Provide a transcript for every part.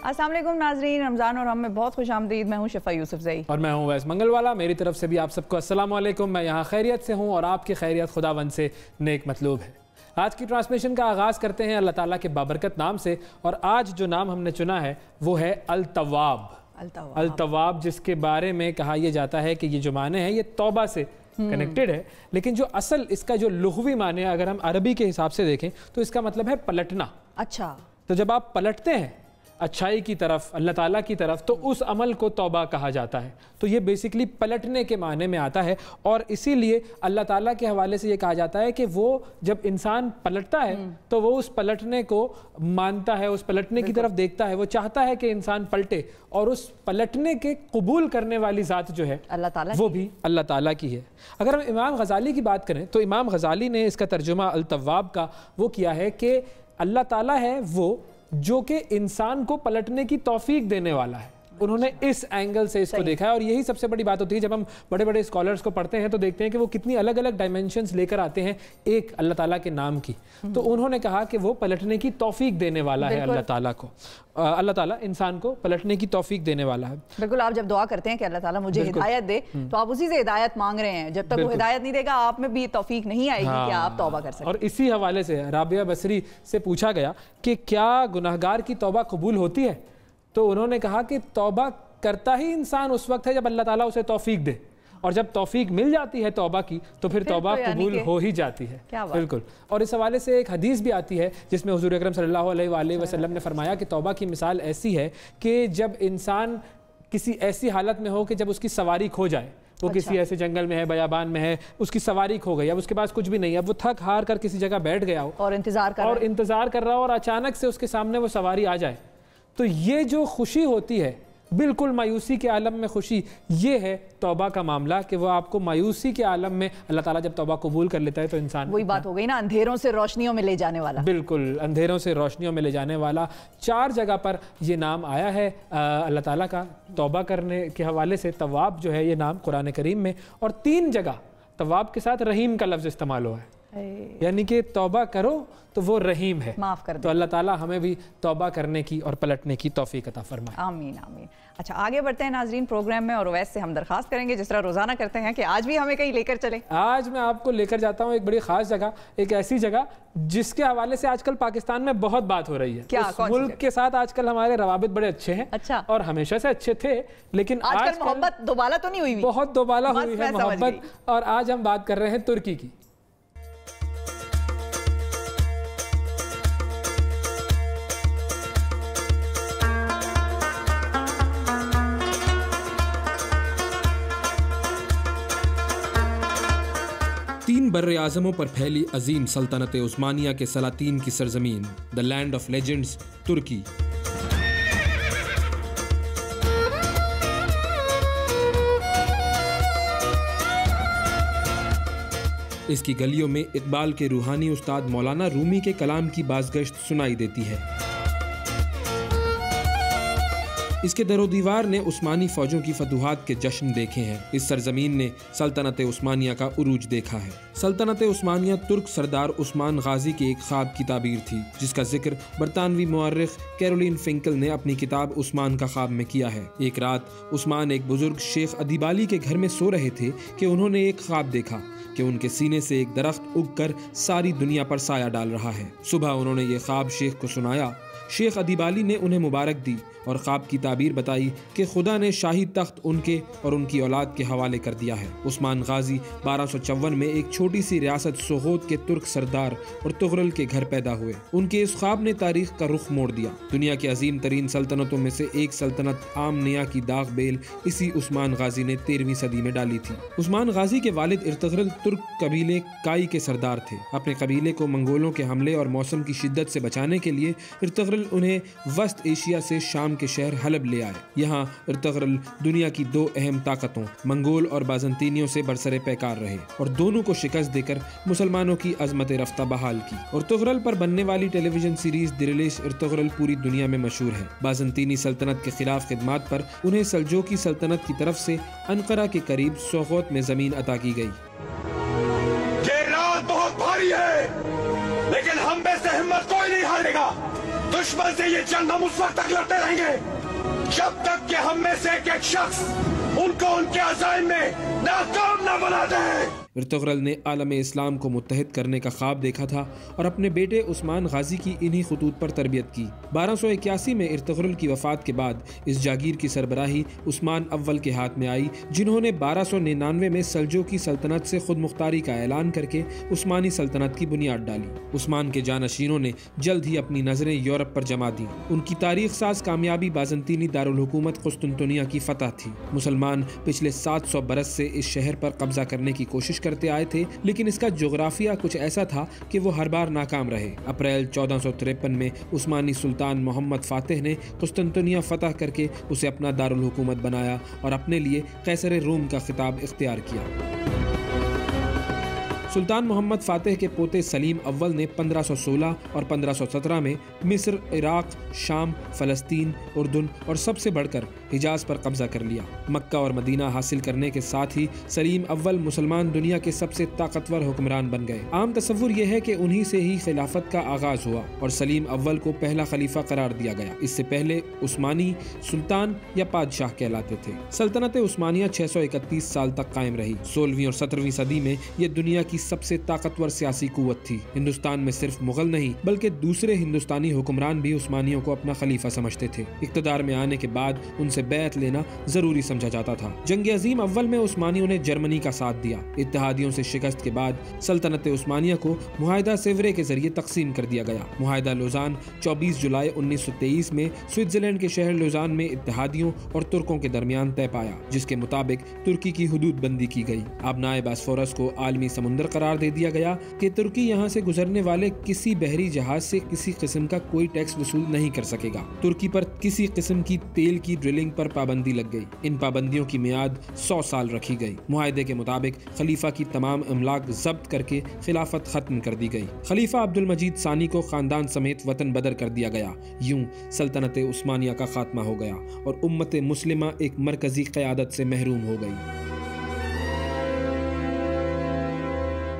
अस्सलाम वालेकुम नाजरीन, रमज़ान और हम में बहुत खुश आमदीद। मैं हूँ शिफा यूसुफजई और मैं हूँ वैस मंगलवाला। मेरी तरफ से भी आप सबको अस्सलाम वालेकुम। मैं यहाँ खैरियत से हूँ और आपकी खैरियत खुदावंद से नेक मतलूब है। आज की ट्रांसमिशन का आगाज़ करते हैं अल्लाह ताला के बाबरकत नाम से, और आज जो नाम हमने चुना है वो है अल-तव्वाब। अल-तव्वाब, जिसके बारे में कहा यह जाता है कि ये जो माने हैं ये तौबा से कनेक्टेड है, लेकिन जो असल इसका जो लुग़वी माने अगर हम अरबी के हिसाब से देखें तो इसका मतलब है पलटना। अच्छा, तो जब आप पलटते हैं अच्छाई की तरफ, अल्लाह ताला की तरफ, तो उस अमल को तौबा कहा जाता है। तो ये बेसिकली पलटने के माने में आता है, और इसीलिए अल्लाह ताला के हवाले से ये कहा जाता है कि वो जब इंसान पलटता है तो वो उस पलटने को मानता है, उस पलटने की तरफ देखता है, वो चाहता है कि इंसान पलटे, और उस पलटने के कबूल करने वाली ज़ात जो है अल्लाह ताला वो भी अल्लाह ताला की है। अगर हम इमाम गज़ाली की बात करें तो इमाम गज़ाली ने इसका तर्जुमा अल-तव्वाब का वो किया है कि अल्लाह ताला है वो जो कि इंसान को पलटने की तौफीक देने वाला है। उन्होंने इस एंगल से इसको देखा है, और यही सबसे बड़ी बात होती है जब हम बड़े बड़े स्कॉलर्स को पढ़ते हैं तो देखते हैं कि वो कितनी अलग अलग डायमेंशंस लेकर आते हैं एक अल्लाह ताला के नाम की। तो उन्होंने कहा कि वो पलटने की तौफीक देने वाला है अल्लाह ताला को। अल्लाह ताला इंसान को पलटने की तौफीक देने वाला है। बिल्कुल, आप जब दुआ करते हैं कि अल्लाह ताला मुझे हिदायत दे, तो आप उसी से हिदायत मांग रहे हैं। जब तक वो हिदायत नहीं देगा आप में भी तौफीक नहीं आएगी कि आप तौबा कर सकें। और इसी हवाले से राबिया बसरी से पूछा गया कि क्या गुनाहगार की तौबा कबूल होती है, तो उन्होंने कहा कि तौबा करता ही इंसान उस वक्त है जब अल्लाह ताला उसे तौफीक दे, और जब तौफीक मिल जाती है तौबा की तो फिर तौबा कबूल हो ही जाती है। बिल्कुल। और इस हवाले से एक हदीस भी आती है जिसमें हुजूर अकरम सल्लल्लाहु अलैहि वसल्लम ने फरमाया कि तौबा की मिसाल ऐसी है कि जब इंसान किसी ऐसी हालत में हो कि जब उसकी सवारी खो जाए, वो किसी ऐसे जंगल में है, बयाबान में है, उसकी सवारी खो गई, अब उसके पास कुछ भी नहीं है, अब वो थक हार कर किसी जगह बैठ गया हो और इंतजार कर रहा हो, और अचानक से उसके सामने वो सवारी आ जाए, तो ये जो खुशी होती है बिल्कुल मायूसी के आलम में खुशी, ये है तौबा का मामला कि वो आपको मायूसी के आलम में अल्लाह ताला जब तौबा कबूल कर लेता है तो इंसान, वही बात हो गई ना, अंधेरों से रोशनियों में ले जाने वाला। बिल्कुल, अंधेरों से रोशनियों में ले जाने वाला। 4 जगह पर ये नाम आया है अल्लाह ताला का तौबा करने के हवाले से। तव्वाब जो है ये नाम कुरान करीम में, और 3 जगह तव्वाब के साथ रहीम का लफ्ज़ इस्तेमाल हुआ है, यानी कि तौबा करो तो वो रहीम है, माफ़ कर दे। तो अल्लाह ताला हमें भी तौबा करने की और पलटने की तौफीक अता फरमाए। आमीन आमीन। अच्छा, आगे बढ़ते हैं नाजरीन प्रोग्राम में, और वैसे हम दरख्वास्त करेंगे जिस तरह रोज़ाना करते हैं कि आज भी हमें कहीं लेकर चलें। आज मैं आपको लेकर जाता हूँ एक बड़ी ख़ास जगह, एक ऐसी जगह जिसके हवाले से आजकल पाकिस्तान में बहुत बात हो रही है। क्या? उस मुल्क के साथ आजकल हमारे रवाबित बड़े अच्छे हैं। अच्छा। और हमेशा से अच्छे थे, लेकिन आजकल मोहब्बत दोबाला तो नहीं हुई? बहुत दोबाला हुई है मोहब्बत। और आज हम बात कर रहे हैं तुर्की की। तीन बर्रे आज़मों पर फैली अजीम सल्तनत उस्मानिया के सलातीन की सरजमीन, द लैंड ऑफ लेजेंड्स, तुर्की। इसकी गलियों में इकबाल के रूहानी उस्ताद मौलाना रूमी के कलाम की बाज़गश्त सुनाई देती है। इसके दरो दीवार ने उस्मानी फौजों की फतूहात के जश्न देखे हैं। इस सरजमीन ने सल्तनत उस्मानिया का उरूज देखा है। सल्तनत उस्मानिया तुर्क सरदार उस्मान गाजी के एक ख्वाब की ताबीर थी, जिसका जिक्र बरतानवी मुअर्रिख कैरोलिन फिंकल ने अपनी किताब उस्मान का ख्वाब में किया है। एक रात उस्मान एक बुजुर्ग शेख अदीबाली के घर में सो रहे थे कि उन्होंने एक ख्वाब देखा कि उनके सीने से एक दरख्त उगकर सारी दुनिया पर साया डाल रहा है। सुबह उन्होंने ये ख्वाब शेख को सुनाया। शेख अदीबाली ने उन्हें मुबारक दी और ख्वाब की ताबीर बताई कि खुदा ने शाही तख्त उनके और उनकी औलाद के हवाले कर दिया है। उस्मान गाजी 1254 में एक छोटी सी रियासत सोगोत के तुर्क सरदार और तुगरल के घर पैदा हुए। उनके इस ख्वाब ने तारीख का रुख मोड़ दिया। दुनिया की अजीम तरीन सल्तनतों में से एक सल्तनत आमनिया की दाग बेल इसी उस्मान गाजी ने 13वीं सदी में डाली थी। उस्मान गाजी के वालिद इर्तगरल तुर्क कबीले काई के सरदार थे। अपने कबीले को मंगोलों के हमले और मौसम की शिद्दत से बचाने के लिए इर्तगरल उन्हें वस्त एशिया से शाम के शहर हलब ले आए। यहाँ इर्तगरल दुनिया की 2 अहम ताकतों मंगोल और बाजंतीनियों से बरसरे पैकार रहे और दोनों को शिकस्त देकर मुसलमानों की अजमत रफ्ता बहाल की। इर्तगरल पर बनने वाली टेलीविजन सीरीज दिरिलिश इर्तगरल पूरी दुनिया में मशहूर है। बाजंतीनी सल्तनत के खिलाफ खिदमात पर उन्हें सल्जोकी सल्तनत की तरफ से अनकरा के करीब सोगोत में जमीन अता की गई। ये रात बहुत भारी है, लेकिन हम में से हिम्मत कोई नहीं हारेगा। दुश्मन से ये जंग हम उस वक्त तक लड़ते रहेंगे जब तक कि हम में से एक शख्स उनको उनके अज़ाइम में नाकाम न बना दे। इर्तुगरुल ने आलम इस्लाम को मुत्तहिद करने का ख्वाब देखा था और अपने बेटे उस्मान गाजी की इन्हीं खतूत पर तरबियत की। 1281 में इर्तुगरुल की वफ़ात के बाद इस जागीर की सरबराही उस्मान अव्वल के हाथ में आई, जिन्होंने 1299 में सल्जूकी सल्तनत से खुद मुख्तारी का ऐलान करके उस्मानी सल्तनत की बुनियाद डाली। उस्मान के जानशीनों ने जल्द ही अपनी नज़रें यूरोप पर जमा दी। उनकी तारीख साज कामयाबी बाज़ंतीनी दारुल हुकूमत कुस्तुनतुनिया की फतह थी। मुसलमान पिछले 700 बरस से इस शहर पर कब्जा करने की कोशिश करते आए थे, लेकिन इसका जोग्राफिया कुछ ऐसा था कि वो हर बार नाकाम रहे। अप्रैल 1453 में उस्मानी सुल्तान मोहम्मद फातिह ने कुस्तुनतुनिया फतह करके उसे अपना दारुल हुकूमत बनाया और अपने लिए कैसर रोम का खिताब इख्तियार किया। सुल्तान मोहम्मद फातिह के पोते सलीम अव्वल ने 1516 और 1517 में मिस्र, इराक, शाम, फ़लस्तीन, उर्दून और सबसे बढ़कर हिजाज पर कब्जा कर लिया। मक्का और मदीना हासिल करने के साथ ही सलीम अव्वल मुसलमान दुनिया के सबसे ताकतवर हुक्मरान बन गए। आम तस्वुर यह है कि उन्हीं से ही खिलाफत का आगाज हुआ और सलीम अव्वल को पहला खलीफा करार दिया गया। इससे पहले उस्मानी सुल्तान या पादशाह कहलाते थे। सल्तनत उस्मानिया 631 साल तक कायम रही। 16वीं और 17वीं सदी में यह दुनिया की सबसे ताकतवर सियासी कुव्वत थी। हिंदुस्तान में सिर्फ मुगल नहीं बल्कि दूसरे हिंदुस्तानी हुक्मरान भी उस्मानियों को अपना खलीफा समझते थे। इक़्तिदार में आने के बाद उनसे बैत लेना जरूरी समझा जाता था। जंग अजीम अव्वल में उस्मानियों ने जर्मनी का साथ दिया। इत्तेहादियों से शिकस्त के बाद सल्तनत उस्मानिया को मुआहिदा सेवरे के जरिए तकसीम कर दिया गया। मुआहिदा लौज़ान 24 जुलाई 1923 में स्विट्जरलैंड के शहर लौज़ान में इत्तेहादियों और तुर्कों के दरमियान तय पाया, जिसके मुताबिक तुर्की की हुदूद बंदी की गई। आबनाए बास्फोरस को आलमी समुंदर करार दे दिया गया कि तुर्की यहाँ से गुजरने वाले किसी बहरी जहाज से किसी किस्म का कोई टैक्स वसूल नहीं कर सकेगा। तुर्की पर किसी किस्म की तेल की ड्रिलिंग पर पाबंदी लग गई। इन पाबंदियों की मियाद 100 साल रखी गई। मुआहिदे के मुताबिक खलीफा की तमाम अमलाक जब्त करके खिलाफत खत्म कर दी गई। खलीफा अब्दुल मजीद सानी को खानदान समेत वतन बदर कर दिया गया। यूं सल्तनत उस्मानिया का खात्मा हो गया और उम्मत मुस्लिमा एक मरकजी क़यादत से महरूम हो गई।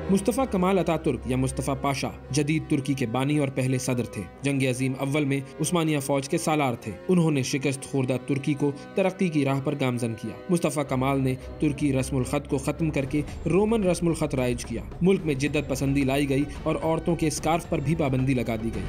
मुस्तफ़ा कमाल अतातुर्क या मुस्तफ़ा पाशा जदीद तुर्की के बानी और पहले सदर थे। जंग अजीम अव्वल में उस्मानिया फौज के सालार थे। उन्होंने शिकस्त खुर्दा तुर्की को तरक्की की राह पर गामजन किया। मुस्तफ़ा कमाल ने तुर्की रस्मुल ख़त को ख़त्म करके रोमन रस्मुल ख़त राइज किया। मुल्क में जिद्दत पसंदी लाई गई और औरतों के स्कार्फ पर भी पाबंदी लगा दी गई।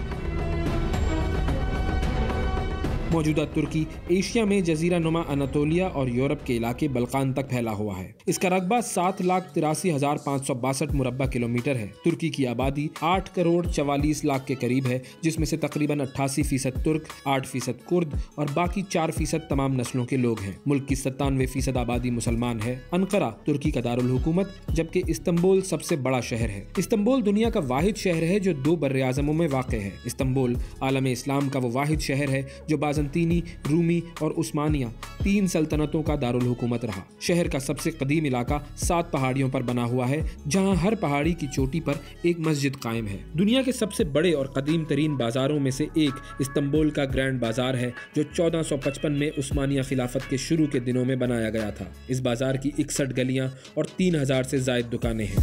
मौजूदा तुर्की एशिया में जजीरा नुमा अनातोलिया और यूरोप के इलाके बल्कान तक फैला हुआ है। इसका रकबा 7,83,562 मुरब्बा किलोमीटर है। तुर्की की आबादी 8 करोड़ 44 लाख के करीब है, जिसमें से तकरीबन 88% तुर्क, 8% कुर्द और बाकी 4% तमाम नस्लों के लोग हैं। मुल्क की 97% आबादी मुसलमान है। अनकरा तुर्की का दारुल हुकूमत, जबकि इस्तांबुल सबसे बड़ा शहर है। इस्तांबुल दुनिया का वाहिद शहर है जो 2 बर्र-ए-आज़मों में वाक़ है। इस्तांबुल आलम इस्लाम का वो वाहिद शहर है जो बाज़ंतीनी, रूमी और उस्मानिया 3 सल्तनतों का दारुल हुकूमत रहा। शहर का सबसे कदीम इलाका 7 पहाड़ियों पर बना हुआ है, जहां हर पहाड़ी की चोटी पर एक मस्जिद कायम है। दुनिया के सबसे बड़े और कदीम तरीन बाजारों में से एक इस्तांबुल का ग्रैंड बाजार है, जो 1455 में उस्मानिया खिलाफत के शुरू के दिनों में बनाया गया था। इस बाजार की 61 गलियां और 3000 से जायद दुकानें हैं।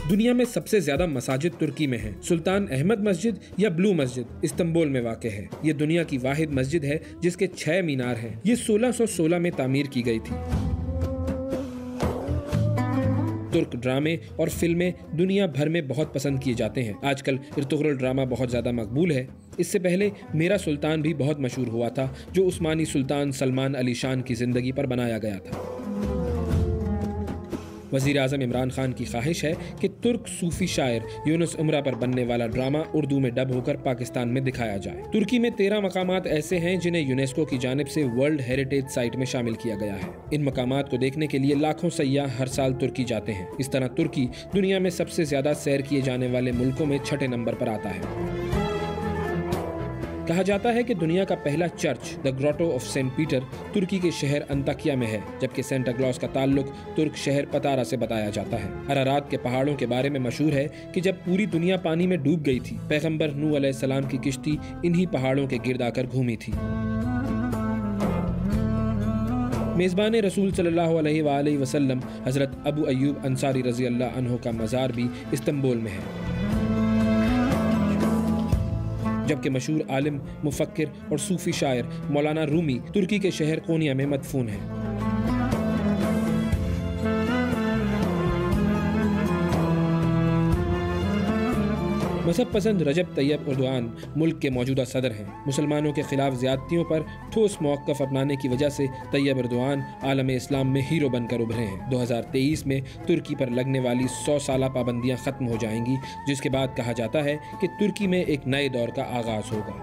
दुनिया में सबसे ज्यादा मसाजिद तुर्की में हैं। सुल्तान अहमद मस्जिद या ब्लू मस्जिद इस्तांबुल में वाक़ है। ये दुनिया की वाहिद मस्जिद है जिसके 6 मीनार हैं। ये 1616 में तामीर की गई थी। तुर्क ड्रामे और फिल्में दुनिया भर में बहुत पसंद किए जाते हैं। आजकल इर्तुगरुल ड्रामा बहुत ज़्यादा मकबूल है। इससे पहले मेरा सुल्तान भी बहुत मशहूर हुआ था, जो उस्मानी सुल्तान सलमान अली शान की ज़िंदगी पर बनाया गया था। वज़ीर आज़म इमरान खान की ख्वाहिश है कि तुर्क सूफी शायर यूनुस उमरा पर बनने वाला ड्रामा उर्दू में डब होकर पाकिस्तान में दिखाया जाए। तुर्की में 13 मकामात ऐसे हैं जिन्हें यूनेस्को की जानिब से वर्ल्ड हेरिटेज साइट में शामिल किया गया है। इन मकामात को देखने के लिए लाखों सय्याह हर साल तुर्की जाते हैं। इस तरह तुर्की दुनिया में सबसे ज्यादा सैर किए जाने वाले मुल्कों में 6ठे नंबर पर आता है। कहा जाता है कि दुनिया का पहला church the Grotto of Saint Peter तुर्की के शहर अंताकिया में है, जबकि सेंटा क्लॉज का ताल्लुक तुर्क शहर पतारा से बताया जाता है। अरारात के पहाड़ों के बारे में मशहूर है कि जब पूरी दुनिया पानी में डूब गई थी, पैगंबर नूह अलैहिस्सलाम की किश्ती इन्हीं पहाड़ों के गिर्द आकर घूमी थी। मेज़बान रसूल सल्लल्लाहु अलैहि वसल्लम हज़रत अबू अय्यूब अंसारी रज़ी अल्लाह अन्हु का मज़ार भी इस्तांबुल में है। जबकि मशहूर आलिम, मुफक्किर और सूफी शायर मौलाना रूमी तुर्की के शहर कोनिया में मदफून हैं। मजहब पसंद रजब तैयब एर्दोआन मुल्क के मौजूदा सदर हैं। मुसलमानों के खिलाफ ज्यादतियों पर ठोस मौक़िफ़ अपनाने की वजह से तैयब एर्दोआन आलम इस्लाम में हीरो बनकर उभरे हैं। 2023 में तुर्की पर लगने वाली 100 साला पाबंदियां ख़त्म हो जाएंगी, जिसके बाद कहा जाता है कि तुर्की में एक नए दौर का आगाज़ होगा।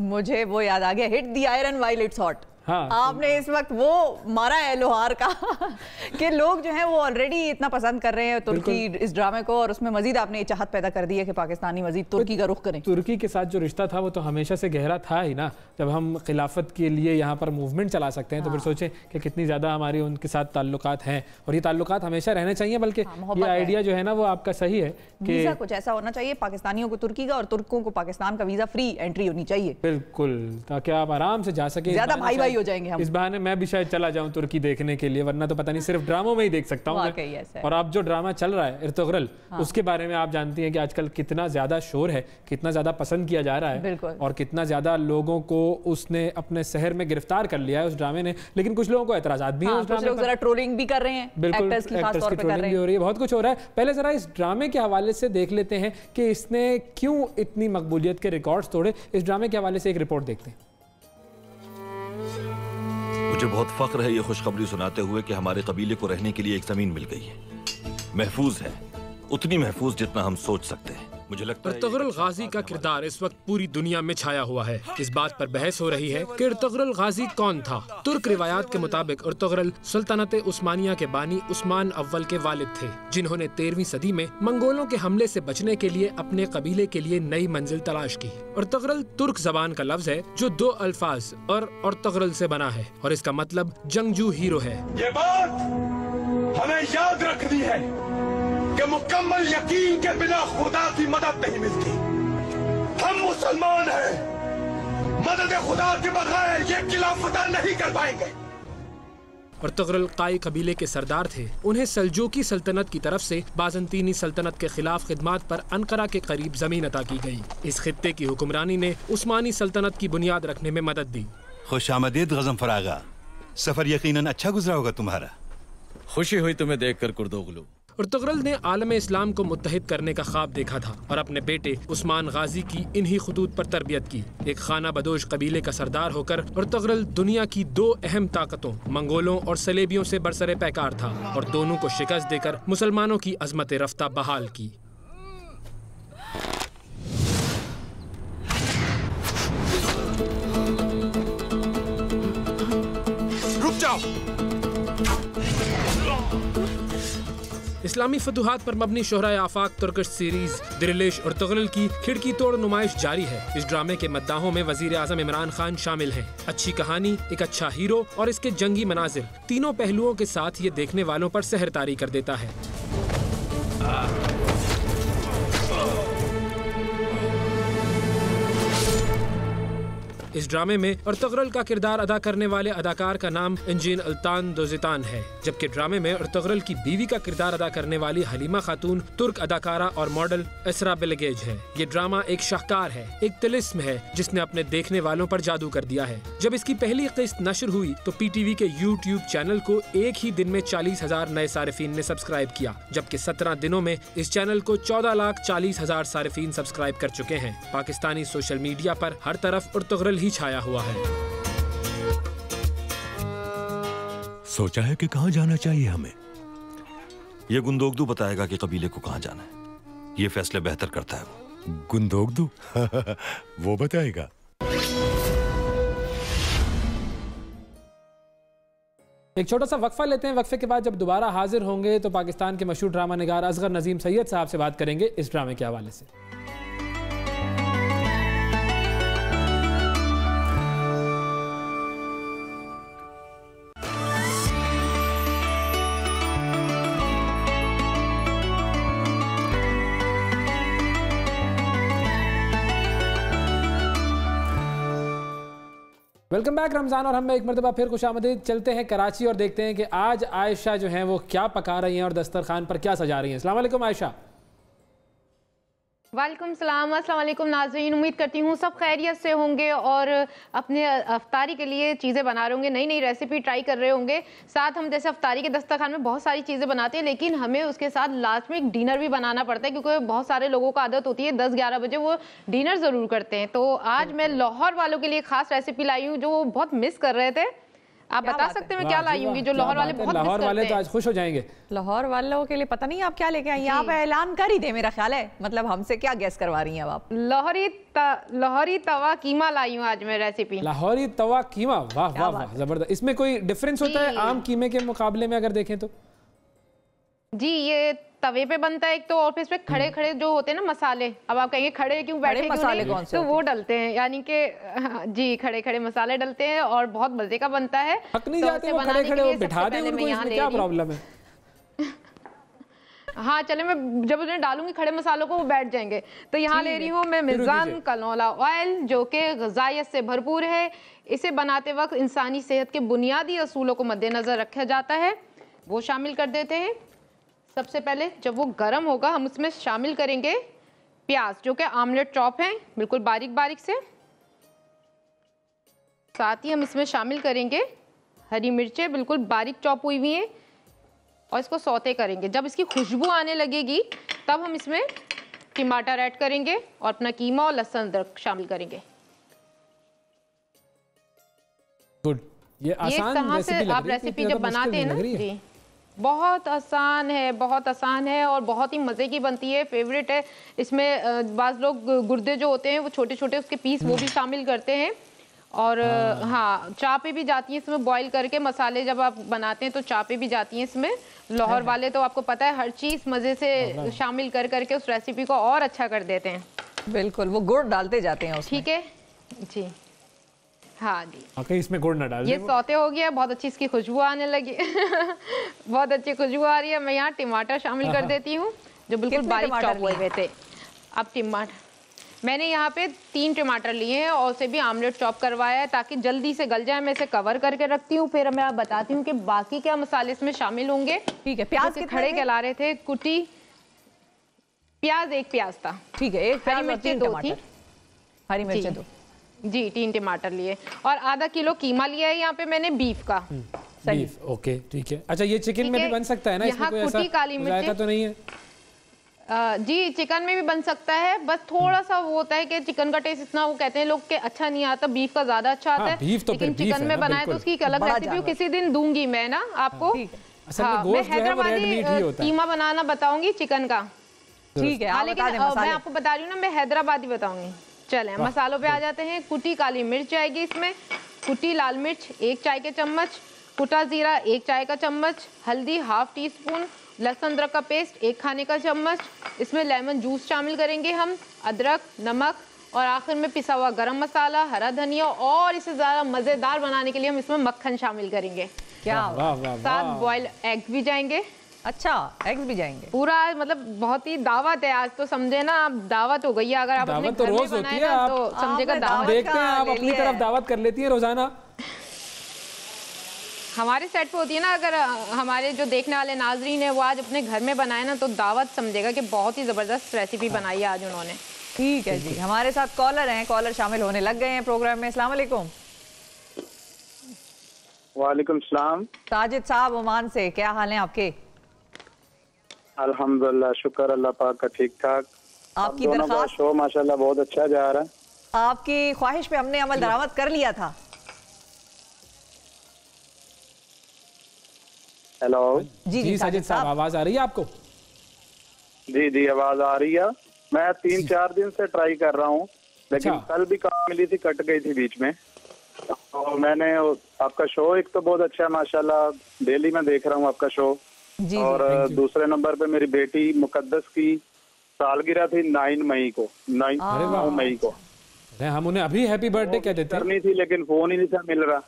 मुझे वो याद आ गया, hit the iron while it's hot. हाँ, आपने इस वक्त वो मारा है लोहार का कि लोग जो हैं वो ऑलरेडी इतना पसंद कर रहे हैं तुर्की इस ड्रामे को, और उसमें मजीद आपने ये चाहत पैदा कर दी है कि पाकिस्तानी मजीद तुर्की का रुख करें। तुर्की के साथ जो रिश्ता था वो तो हमेशा से गहरा था ही ना। जब हम खिलाफत के लिए यहाँ पर मूवमेंट चला सकते हैं तो फिर सोचें कि कितनी ज़्यादा हमारी उनके साथ ताल्लुकात हैं, और ये ताल्लुकात हमेशा रहने चाहिए। बल्कि ये आइडिया जो है ना वो आपका सही है कि वीज़ा कुछ ऐसा होना चाहिए पाकिस्तानियों को तुर्की का, और तुर्कों को पाकिस्तान का वीज़ा फ्री एंट्री होनी चाहिए। बिल्कुल, ताकि आप आराम से जा सकें। ज़्यादा भाई भाई हो जाएंगे हम। इस बहाने मैं भी शायद चला जाऊं तुर्की देखने के लिए, वरना तो पता नहीं सिर्फ ड्रामों में ही देख सकता हूं। और अब जो ड्रामा चल रहा है इर्तुगरल, उसके बारे में आप जानती हैं कि आजकल कितना ज्यादा शोर है, कितना ज्यादा पसंद किया जा रहा है, और कितना ज्यादा लोगों को उसने अपने शहर में गिरफ्तार कर लिया है उस ड्रामे ने। लेकिन कुछ लोगों को एतराजात भी हैं उस ड्रामे पर, ट्रोलिंग भी कर रहे हैं, बिल्कुल एक्टर्स की ट्रोलिंग भी हो रही है, बहुत कुछ हो रहा है। पहले जरा इस ड्रामे के हवाले से देख लेते हैं कि इसने क्यों इतनी मकबूलियत के रिकॉर्ड्स तोड़े। इस ड्रामे के हवाले से एक रिपोर्ट देखते हैं। मुझे बहुत फख्र है ये खुशखबरी सुनाते हुए कि हमारे कबीले को रहने के लिए एक जमीन मिल गई है। महफूज है, उतनी महफूज जितना हम सोच सकते हैं। मुझे लगता है इर्तुगरल गाजी का किरदार इस वक्त पूरी दुनिया में छाया हुआ है। इस बात पर बहस हो रही है कि इर्तुगरल गाजी कौन था। तुर्क रिवायात के मुताबिक इर्तुगरल सल्तनत उस्मानिया के बानी उस्मान अव्वल के वालिद थे, जिन्होंने 13वीं सदी में मंगोलों के हमले से बचने के लिए अपने कबीले के लिए नई मंजिल तलाश की। इर्तुगरल तुर्क जबान का लफ्ज है जो 2 अल्फाज और इर्तुगरल से बना है, और इसका मतलब जंगजू हीरो है। ये बात हमें याद रखनी है कि मुकम्मल यकीन के बिना खुदा की मदद नहीं मिलती। हम मुसलमान हैं, मदद खुदा के बगैर ये किला फतह नहीं कर पाएंगे। इर्तुगरल काई कबीले के सरदार थे। उन्हें सल्जूकी सल्तनत की तरफ से बाज़ंतीनी सल्तनत के खिलाफ खिदमात पर अनकरा के करीब जमीन अता की गई। इस खित्ते की हुक्मरानी ने उस्मानी सल्तनत की बुनियाद रखने में मदद दी। खुशामदीद गज़नफर आगा, सफर यकीनन अच्छा गुजरा होगा तुम्हारा। खुशी हुई तुम्हें देखकर कुर्दोगलू। इर्तुगरल ने आलम इस्लाम को मुत्तहिद करने का ख्वाब देखा था और अपने बेटे उस्मान गाजी की इन्हीं खुतूत पर तरबियत की। एक खाना बदोश कबीले का सरदार होकर इर्तुगरल दुनिया की 2 अहम ताकतों मंगोलों और सलेबियों से बरसरे पैकार था, और दोनों को शिकस्त देकर मुसलमानों की अजमत रफ्ता बहाल की। रुक जाओ। इस्लामी फतुहात पर मबनी शोहरा आफाक तुर्किश सीरीज दिरिलिश इर्तुगरल की खिड़की तोड़ नुमाइश जारी है। इस ड्रामे के मद्दाहों में वजीर आजम इमरान खान शामिल हैं। अच्छी कहानी, एक अच्छा हीरो और इसके जंगी मनाजिर, तीनों पहलुओं के साथ ये देखने वालों पर सहर तारी कर देता है। इस ड्रामे में इर्तुगरल का किरदार अदा करने वाले अदाकार का नाम इंजीन अल्तान दोजितान है, जबकि ड्रामे में इर्तुगरल की बीवी का किरदार अदा करने वाली हलीमा खातून तुर्क अदाकारा और मॉडल इसरा बिलगेज है। ये ड्रामा एक शाहकार है, एक तिलिस्म है जिसने अपने देखने वालों पर जादू कर दिया है। जब इसकी पहली किस्त नशर हुई तो PTV के YouTube चैनल को एक ही दिन में 40,000 नए सारिफीन ने सब्सक्राइब किया, जबकि 17 दिनों में इस चैनल को 14,40,000 सारिफीन सब्सक्राइब कर चुके हैं। पाकिस्तानी सोशल मीडिया पर हर तरफ इर्तुगरल ही छाया हुआ है। सोचा है कि कहाँ जाना चाहिए हमें? ये गुंदोगदू बताएगा कि कबीले को कहाँ जाना है। ये फैसले बेहतर करता है वो। गुंदोगदू वो बताएगा। एक छोटा सा वक्फा लेते हैं। वक्फे के बाद जब दोबारा हाजिर होंगे तो पाकिस्तान के मशहूर ड्रामा निगार असगर नजीम सैयद साहब से बात करेंगे इस ड्रामे के हवाले से। वेलकम बैक रमज़ान, और हम एक मरतबा फिर खुशामदीद। चलते हैं कराची और देखते हैं कि आज आयशा जो हैं वो क्या पका रही हैं और दस्तरखान पर क्या सजा रही हैं। अस्सलाम वालेकुम आयशा। वालेकुम सलाम, अस्सलाम वालेकुम नाज़रीन। उम्मीद करती हूँ सब खैरियत से होंगे और अपने अफ्तारी के लिए चीज़ें बना रहे होंगे, नई नई रेसिपी ट्राई कर रहे होंगे। साथ हम जैसे अफ्तारी के दस्तरखान में बहुत सारी चीज़ें बनाते हैं, लेकिन हमें उसके साथ लास्ट में एक डिनर भी बनाना पड़ता है, क्योंकि बहुत सारे लोगों को आदत होती है 10-11 बजे वो डिनर ज़रूर करते हैं। तो आज मैं लाहौर वालों के लिए ख़ास रेसिपी लाई हूँ जो वो बहुत मिस कर रहे थे। आप बता सकते हैं मैं क्या लाई हूँ जो लाहौर वाले बहुत लाहौर वाले तो आज खुश हो जाएंगे। लाहौर वालों के लिए पता नहीं आप क्या लेके आई हैं, आप ऐलान कर ही दे मेरा ख्याल है, मतलब हमसे क्या गेस करवा रही हैं अब आप? लाहौरी तवा कीमा लाई हूँ आज मैं रेसिपी। लाहौरी तवा कीमा, वाह वाह वाह, जबरदस्त। इसमें कोई डिफरेंस होता है आम कीमे के मुकाबले में अगर देखें तो? जी, ये तवे पे बनता है एक तो, और फिर इसमें खड़े खड़े जो होते हैं ना मसाले, अब आप कहेंगे खड़े क्यों, बैठे क्यों मसाले नहीं, कौन से तो वो डलते हैं, यानी कि जी खड़े खड़े मसाले डलते हैं और बहुत मजे का बनता है। थक नहीं जाते वो खड़े खड़े, बिठा दें उनको, इसमें क्या प्रॉब्लम है? हाँ चले, मैं जब उन्हें डालूंगी खड़े मसालों को वो बैठ जाएंगे। तो यहाँ ले रही हूँ मैं मिज़ान कनोला ऑयल, जो कि ग़िज़ाइयत से भरपूर है। इसे बनाते वक्त इंसानी सेहत के बुनियादी असूलों को मद्देनजर रखा जाता है, वो शामिल कर देते हैं। सबसे पहले जब वो गर्म होगा हम उसमें शामिल करेंगे प्याज, जो कि आमलेट चॉप है बिल्कुल बारीक बारीक से। साथ ही हम इसमें शामिल करेंगे हरी मिर्चें बिल्कुल बारीक चॉप हुई हुई हैं, और इसको सौते करेंगे। जब इसकी खुशबू आने लगेगी तब हम इसमें टमाटर ऐड करेंगे और अपना कीमा और लहसुन अदरक शामिल करेंगे। गुड, ये आसान रेसिपी आप रेसिपी जब बनाते हैं ना जी, बहुत आसान है, बहुत आसान है और बहुत ही मज़े की बनती है, फेवरेट है। इसमें बाज़ लोग गुर्दे जो होते हैं वो छोटे छोटे उसके पीस वो भी शामिल करते हैं, और हाँ चापे भी जाती हैं इसमें, बॉईल करके मसाले जब आप बनाते हैं तो चापे भी जाती हैं इसमें। लाहौर वाले तो आपको पता है हर चीज़ मज़े से शामिल कर करके उस रेसिपी को और अच्छा कर देते हैं। बिल्कुल, वो गुड़ डालते जाते हैं उसमें। ठीक है जी, हाँ जी। ओके, इसमें गुड़ ना डाल, ये सौते हो गया, बहुत अच्छी इसकी खुशबू आने लगी बहुत अच्छी खुशबू आ रही है। मैं यहाँ टमाटर शामिल कर देती हूँ जो बिल्कुल बारीक चॉप हुए थे। अब टमाटर मैंने यहाँ पे 3 टमाटर लिए हैं और उसे भी आमलेट चॉप करवाया है ताकि जल्दी से गल जाए। मैं इसे कवर करके रखती हूँ, फिर मैं बताती हूँ कि बाकी क्या मसाले इसमें शामिल होंगे। ठीक है, प्याज के खड़े कहला रहे थे, कुटी प्याज 1 प्याज था। ठीक है, 1 हरी मिर्चें 2 थी, हरी मिर्चें 2 जी, 3 टमाटर लिए और आधा किलो कीमा लिया है यहाँ पे मैंने बीफ का। बीफ, ओके ठीक है। अच्छा, ये चिकन में भी बन सकता है ना? इसमें कोई ऐसा जायका तो नहीं है? जी, चिकन में भी बन सकता है, बस थोड़ा सा वो होता है कि चिकन का टेस्ट इतना वो कहते हैं लोग कि अच्छा नहीं आता, बीफ का ज्यादा अच्छा आता है। लेकिन चिकन में बनाए तो उसकी एक अलग रेसिपी किसी दिन दूंगी मैं ना आपको। मैं हैदराबादी कीमा बनाना बताऊंगी चिकन का। ठीक है, लेकिन मैं आपको बता रही हूँ ना, मैं हैदराबादी बताऊंगी। चले मसालों पे आ जाते हैं। कुटी काली मिर्च आएगी इसमें, कुटी लाल मिर्च 1 चाय के चम्मच, कुटा जीरा 1 चाय का चम्मच, हल्दी ½ टीस्पून, लहसुन अदरक का पेस्ट 1 खाने का चम्मच, इसमें लेमन जूस शामिल करेंगे हम, अदरक, नमक और आखिर में पिसा हुआ गरम मसाला, हरा धनिया, और इसे ज़्यादा मज़ेदार बनाने के लिए हम इसमें मक्खन शामिल करेंगे। क्या साथ बॉयल एग भी जाएंगे। अच्छा, एग्स भी जाएंगे पूरा, मतलब बहुत ही दावत है आज तो, समझे ना आप, दावत हो गई है। अगर आप अपने तो घर में रोज होती है, आप तो समझेगा दावत। देखते हैं आप अपनी तरफ दावत कर लेती है रोजाना। हमारे सेट पे होती है ना, अगर हमारे जो देखने वाले नाजरीन है वो आज अपने घर में बनाए ना तो दावत समझेगा कि बहुत ही जबरदस्त रेसिपी बनाई है आज उन्होंने। ठीक है जी, हमारे साथ कॉलर हैं, कॉलर शामिल होने लग गए हैं प्रोग्राम में। अस्सलाम वालेकुम। वालेकुम सलाम। साजिद साहब ओमान से, क्या हाल है आपके? अल्हम्दुलिल्लाह, शुक्र अल्लाह पाक का, ठीक ठाक। आपकी दरख्वास्त शो माशाल्लाह बहुत अच्छा जा रहा है। आपकी ख्वाहिश पे हमने अमल दरामद कर लिया था। हेलो जी साजिद साहब, आवाज आ रही है आपको? जी जी, आवाज आ रही है। मैं 3-4 दिन से ट्राई कर रहा हूँ, लेकिन कल भी काम मिली थी, कट गई थी बीच में। और मैंने आपका शो एक तो बहुत अच्छा है माशाल्लाह, डेली मैं देख रहा हूँ आपका शो। जी, और दूसरे नंबर पे मेरी बेटी मुकद्दस की सालगिरह थी 9 मई को, 9 मई को। हम उन्हें अभी हैप्पी बर्थडे कह देते करनी थी लेकिन फोन ही नहीं था मिल रहा।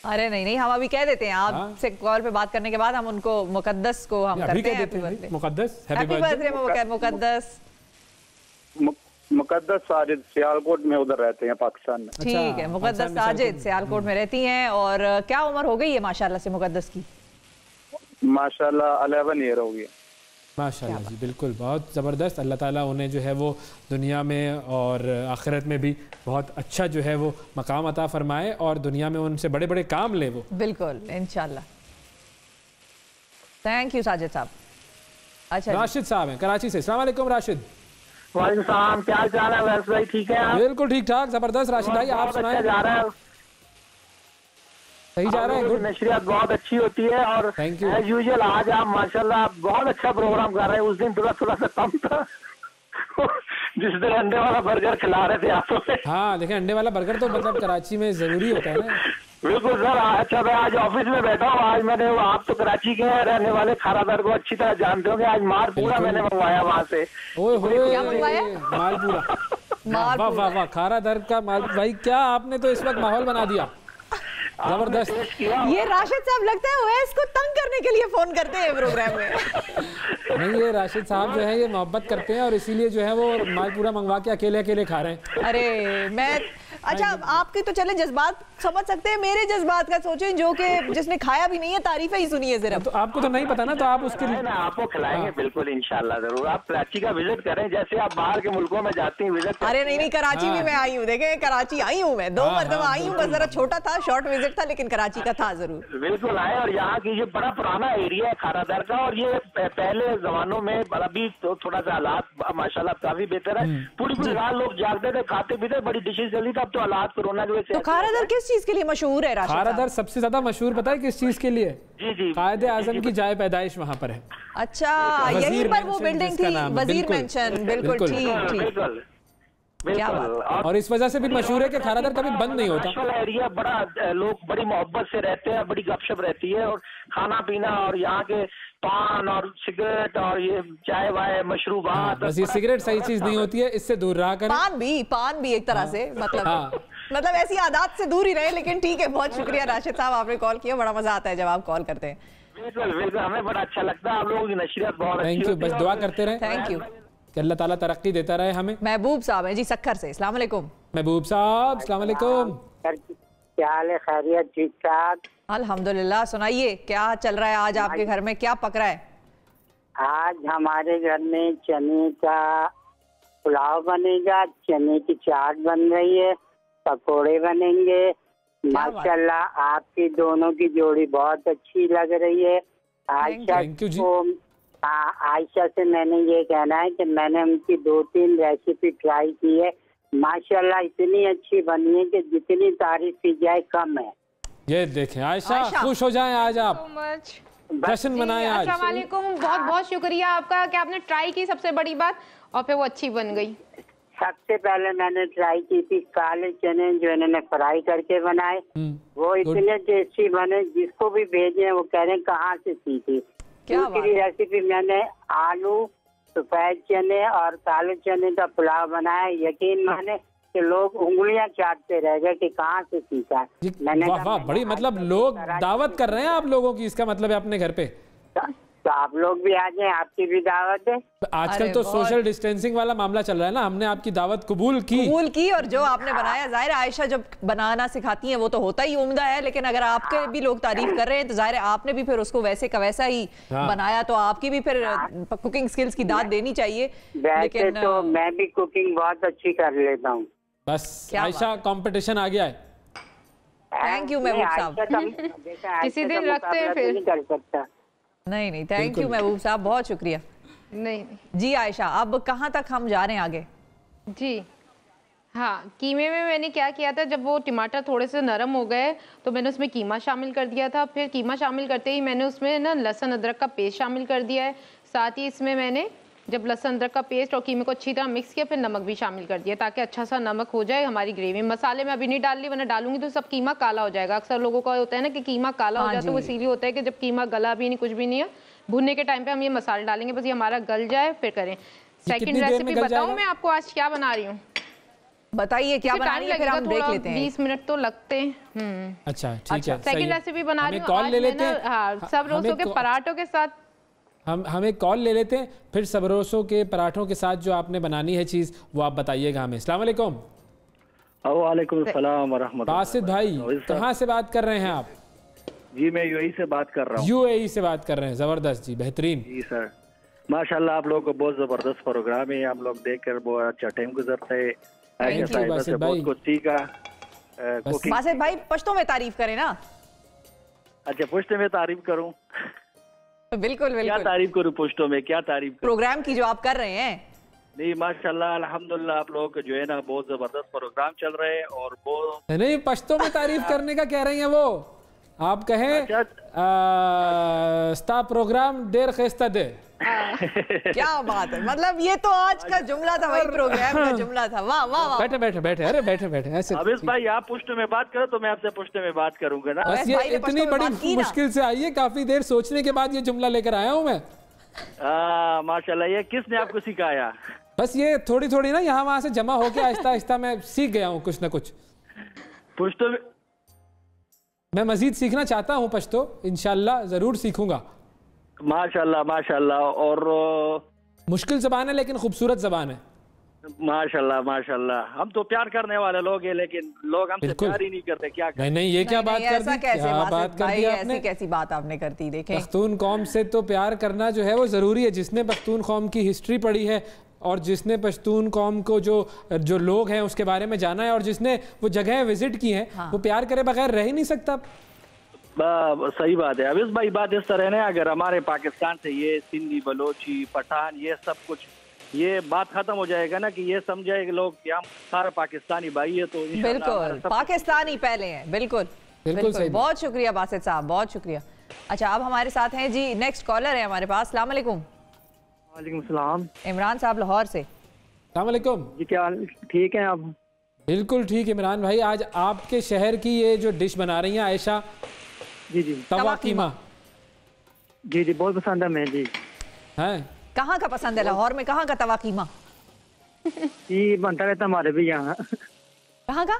अरे नहीं, हम अभी कह देते हैं, आपसे कॉल पे बात करने के बाद हम उनको मुकद्दस को हम करते हैं happy birthday. Muqaddas happy birthday Muqaddas. Muqaddas Sajid Sialkot में उधर रहते हैं पाकिस्तान में। ठीक है, मुकद्दस साजिद सियालकोट में रहती हैं। और क्या उम्र हो गई है माशाल्लाह से मुकद्दस की? माशाल्लाह 11 ईयर हो गई। माशाल्लाह जी, बिल्कुल बहुत ज़बरदस्त। अल्लाह ताला उन्हें जो है वो दुनिया में और आखिरत में भी बहुत अच्छा जो है वो मकाम अता फरमाए और दुनिया में उनसे बड़े बड़े काम ले वो। बिल्कुल इंशाल्लाह। थैंक यू साजिद साहब। अच्छा, राशिद साहब हैं कराची से। अस्सलाम वालेकुम राशिद। वालेकुम सलाम, क्या चाल है वैस भाई? ठीक है आप? बिल्कुल ठीक ठाक, जबरदस्त। राशिद भाई आप सुनाएं। जा रहा है, सही जा रहा है। गुड, नशरियात बहुत अच्छी होती है और थैंक यू। एज यूजुअल आज आप माशाल्लाह बहुत अच्छा प्रोग्राम कर रहे हैं। उस दिन थोड़ा सा कम था जिस दिन अंडे वाला बर्गर खिला रहे थे आप। हाँ देखें, अंडे वाला बर्गर तो मतलब कराची में जरूरी होता है ना। बिल्कुल सर। अच्छा, मैं आज ऑफिस में बैठा हूँ। आज मैंने, आप तो कराची के रहने वाले, खारादर को अच्छी तरह जानते होंगे। आज मालपूरा मैंने मंगवाया वहाँ से। क्या मंगवाया? मालपूरा। वाह वाह वाह, खारादर का माल। भाई क्या आपने तो इस वक्त माहौल बना दिया, जबरदस्त। ये राशिद साहब लगता है वैस को तंग करने के लिए फोन करते हैं प्रोग्राम में। नहीं, ये राशिद साहब जो है ये मोहब्बत करते हैं और इसीलिए जो है वो मालपूरा मंगवा के अकेले अकेले खा रहे हैं। अरे मैं, अच्छा आपके तो चले जज्बात समझ सकते हैं, मेरे जज्बात का सोचें जो कि जिसने खाया भी नहीं है तारीफें ही सुनिए सिर्फ। तो आपको तो नहीं पता ना, तो आप उसके लिए आपको खिलाएंगे बिल्कुल इंशाल्लाह जरूर। आप कराची का विजिट करें, जैसे आप बाहर के मुल्कों में जाती हैं विजिट। अरे नहीं नहीं, कराची भी मैं आई हूँ। देखें कराची आई हूँ मैं 2 मरतबा आई हूँ, बस जरा छोटा था, शॉर्ट विजिट था, लेकिन कराची का था जरूर। बिल्कुल आए। और यहाँ की ये बड़ा पुराना एरिया है खारादर का, और ये पहले जमानों में, अभी तो थोड़ा सा हालात माशाल्लाह काफी बेहतर है। पूरी रात लोग जागते थे, खाते पीते, बड़ी डिशेज चली थी। अब तो हालात कोरोना की वजह से। तो खारादर किस चीज के लिए मशहूर है? खारादर सबसे ज्यादा मशहूर पता है किस चीज के लिए? जी जी, कायदे आजम की जाए पैदाइश वहाँ पर है। अच्छा, यहीं पर वो बिल्डिंग थी, वजीर मेंशन। बिल्कुल ठीक ठीक, क्या बात। और इस वजह से भी मशहूर है कि खारादर कभी बंद नहीं होता। एरिया बड़ा, लोग बड़ी मोहब्बत से रहते हैं, बड़ी गपशप रहती है, और खाना पीना और यहाँ के पान और सिगरेट और ये चाय वाय मशरूबात। बस ये सिगरेट सही चीज नहीं होती है, इससे दूर रहा करें। पान भी एक तरह से मतलब ऐसी आदत से दूर ही रहे। लेकिन ठीक है, बहुत शुक्रिया राशिद साहब, आपने कॉल किया। बड़ा मजा आता है जब आप कॉल करते हैं। बिल्कुल बिल्कुल, हमें बड़ा अच्छा लगता है। आप लोगों की नशरियात बहुत अच्छी। थैंक यू, बस दुआ करते रहे। थैंक यू कि अल्लाह ताला तरक्की देता रहे हमें। महबूब साहब हैं जी सक्खर से। अस्सलाम वालेकुम महबूब साहब। अस्सलाम वालेकुम। क्या हाल है? खैरियत? ठीक ठाक अल्हम्दुलिल्लाह। सुनाइए क्या चल रहा है आज आपके घर में, क्या पक रहा है? आज हमारे घर में चने का पुलाव बनेगा, चने की चाट बन रही है, पकोड़े बनेंगे। माशाल्लाह आपकी दोनों की जोड़ी बहुत अच्छी लग रही है। आयशा से मैंने ये कहना है कि मैंने उनकी 2-3 रेसिपी ट्राई की है, माशाल्लाह इतनी अच्छी बनी है कि जितनी तारीफ की जाए कम है। ये देखें आयशा, खुश हो जाएं आज आप, जश्न मनाएं आज। अस्सलाम वालेकुम, बहुत बहुत शुक्रिया आपका कि आपने ट्राई की, सबसे बड़ी बात, और फिर वो अच्छी बन गई। सबसे पहले मैंने ट्राई की थी काले चने, जो इन्होंने फ्राई करके बनाए, वो इतने टेस्टी बने, जिसको भी भेजे वो कह रहे हैं कहाँ से सीखी। दूसरी रेसिपी मैंने आलू, सफेद चने और काले चने का पुलाव बनाया। यकीन माने कि लोग उंगलियां चाटते रह गए कि कहाँ से सीखा। मैंने वाह वाह, बड़ी मतलब लोग दावत कर रहे हैं आप लोगों की, इसका मतलब है अपने घर पे। तो आप लोग भी आ जाएं, आपकी भी दावत है। आजकल तो सोशल डिस्टेंसिंग वाला मामला चल रहा है ना, हमने आपकी दावत कबूल की और जो आपने बनाया, जाहिर आयशा जब बनाना सिखाती हैं वो तो होता ही उम्दा है, लेकिन अगर आपके भी लोग तारीफ कर रहे हैं तो जाहिर है आपने भी फिर उसको वैसे का वैसा ही बनाया, तो आपकी भी फिर कुकिंग स्किल्स की दाद देनी चाहिए। लेकिन तो मैं भी कुकिंग बहुत अच्छी कर लेता हूँ। बस आयशा कंपटीशन आ गया है। थैंक यू महबूब साहब, किसी दिन रखते हैं फिर। नहीं कर सकता। नहीं थैंक यू महबूब साहब, बहुत शुक्रिया। नहीं जी आयशा, अब कहाँ तक हम जा रहे हैं आगे? जी हाँ, कीमे में मैंने क्या किया था, जब वो टमाटर थोड़े से नरम हो गए तो मैंने उसमें कीमा शामिल कर दिया था। फिर कीमा शामिल करते ही मैंने उसमें ना लहसुन अदरक का पेस्ट शामिल कर दिया है। साथ ही इसमें मैंने जब लहसुन अदरक का पेस्ट और कीमे को अच्छी तरह मिक्स किया, फिर नमक भी शामिल कर दिया ताकि अच्छा सा नमक हो जाए हमारी ग्रेवी। मसाले में अभी नहीं डाल ली, वरना डालूंगी तो सब कीमा काला हो जाएगा। अक्सर लोगों का होता है ना कि कीमा काला हो जाता है, वो इसीलिए होता है कि जब कीमा गला भी नहीं, कुछ भी नहीं है, भुनने के टाइम पे हम ये मसाले डालेंगे, बस ये हमारा गल जाए फिर करें। सेकंड रेसिपी बताऊं मैं आपको आज क्या बना रही हूँ? बताइए क्या बना रही है, फिर हम देख लेते हैं। 20 मिनट तो लगते हैं। अच्छा ठीक है। सेकंड रेसिपी बना रही हूँ कॉल ले लेते हैं। हाँ, सब रोज़ों के पराठों के साथ हम एक कॉल ले लेते हैं, फिर सबरोसों के पराठों के साथ जो आपने बनानी है चीज़ वो आप बताइएगा हमें। अस्सलाम वालेकुम। वालेकुम अस्सलाम व रहमतुल्लाह। बासित भाई कहाँ से बात कर रहे हैं आप? जी मैं यूएई से बात कर रहा हूँ। यूएई से बात कर रहे हैं, ज़बरदस्त जी, बेहतरीन। जी सर, माशाल्लाह आप लोगों को बहुत ज़बरदस्त प्रोग्राम है, हम लोग देखकर बहुत अच्छा टाइम गुजरता है। बहुत कुछ सीखा। बासित भाई पश्तो में तारीफ करें ना। अच्छा पुश्तो में तारीफ करूँ? बिल्कुल बिल्कुल। क्या तारीफ करूँ पुश्तो में, क्या तारीफ करूँ? प्रोग्राम की जो आप कर रहे हैं। नहीं माशाल्लाह अल्हम्दुलिल्लाह आप लोगों का जो है ना बहुत जबरदस्त प्रोग्राम चल रहे हैं और वो नहीं पश्तो में तारीफ करने का कह रही हैं वो, आप कहें स्टा प्रोग्राम देर खेस्ता दे। क्या बात है, मतलब ये तो आज का जुमला था, वही प्रोग्राम का जुमला था। वाह वाह वाह। बैठे बैठे बैठे, अरे बैठे बैठे ऐसे। अबिस भाई आप पुश्तो में बात करो तो मैं आपसे पुश्तो में बात करूंगा ना। बस ये इतनी बड़ी मुश्किल से आई है, काफी देर सोचने के बाद ये जुमला लेकर आया हूँ मैं। माशाल्लाह, ये किसने आपको सिखाया? बस ये थोड़ी थोड़ी ना यहाँ वहाँ से जमा होके आहिस्ता आहिस्ता मैं सीख गया हूँ कुछ ना कुछ। पुश्तो में मैं मजीद सीखना चाहता हूँ पश्तो, इंशाल्लाह जरूर सीखूंगा। माशाल्लाह माशाल्लाह। और मुश्किल ज़बान है लेकिन खूबसूरत ज़बान है। माशाल्लाह माशाल्लाह। हम तो प्यार करने वाले लोग हैं लेकिन लोग हमसे प्यार ही नहीं करते। क्या नहीं नहीं ये क्या बात कर दी, क्या बात कर दी आपने? कैसी बात आपने कर दी। देखें पख्तून कौम से तो प्यार करना जो है वो ज़रूरी है। जिसने पख्तून कौम की हिस्ट्री पढ़ी है और जिसने पश्तून कौम को जो लोग हैं उसके बारे में जाना है और जिसने वो जगह विजिट की हैं, वो प्यार करे बगैर रह ही नहीं सकता। सही बात है अबिस भाई। बात इस तरह है, अगर हमारे पाकिस्तान से ये सिंधी बलोची पठान ये सब कुछ ये बात खत्म हो जाएगा ना कि ये समझाएगा लोग कि हम सारा पाकिस्तानी भाई है, तो बिल्कुल पाकिस्तानी पहले हैं। बिल्कुल बिल्कुल। बहुत शुक्रिया बासित साहब, बहुत शुक्रिया। अच्छा अब हमारे साथ हैं जी नेक्स्ट कॉलर है हमारे पास। अस्सलाम वालेकुम। वालेकुम सलाम। इमरान साहब लाहौर से। अस्सलाम वालेकुम जी, क्या ठीक है आप? बिल्कुल ठीक इमरान भाई। आज आपके शहर की ये जो डिश बना रही हैं आयशा, जी जी, तवा कीमा। जी जी बहुत पसंद है मैं जी। हैं कहाँ का पसंद है? लाहौर में कहाँ का तवा कीमा? ये बनता रहता हमारे भी यहाँ। कहाँ का?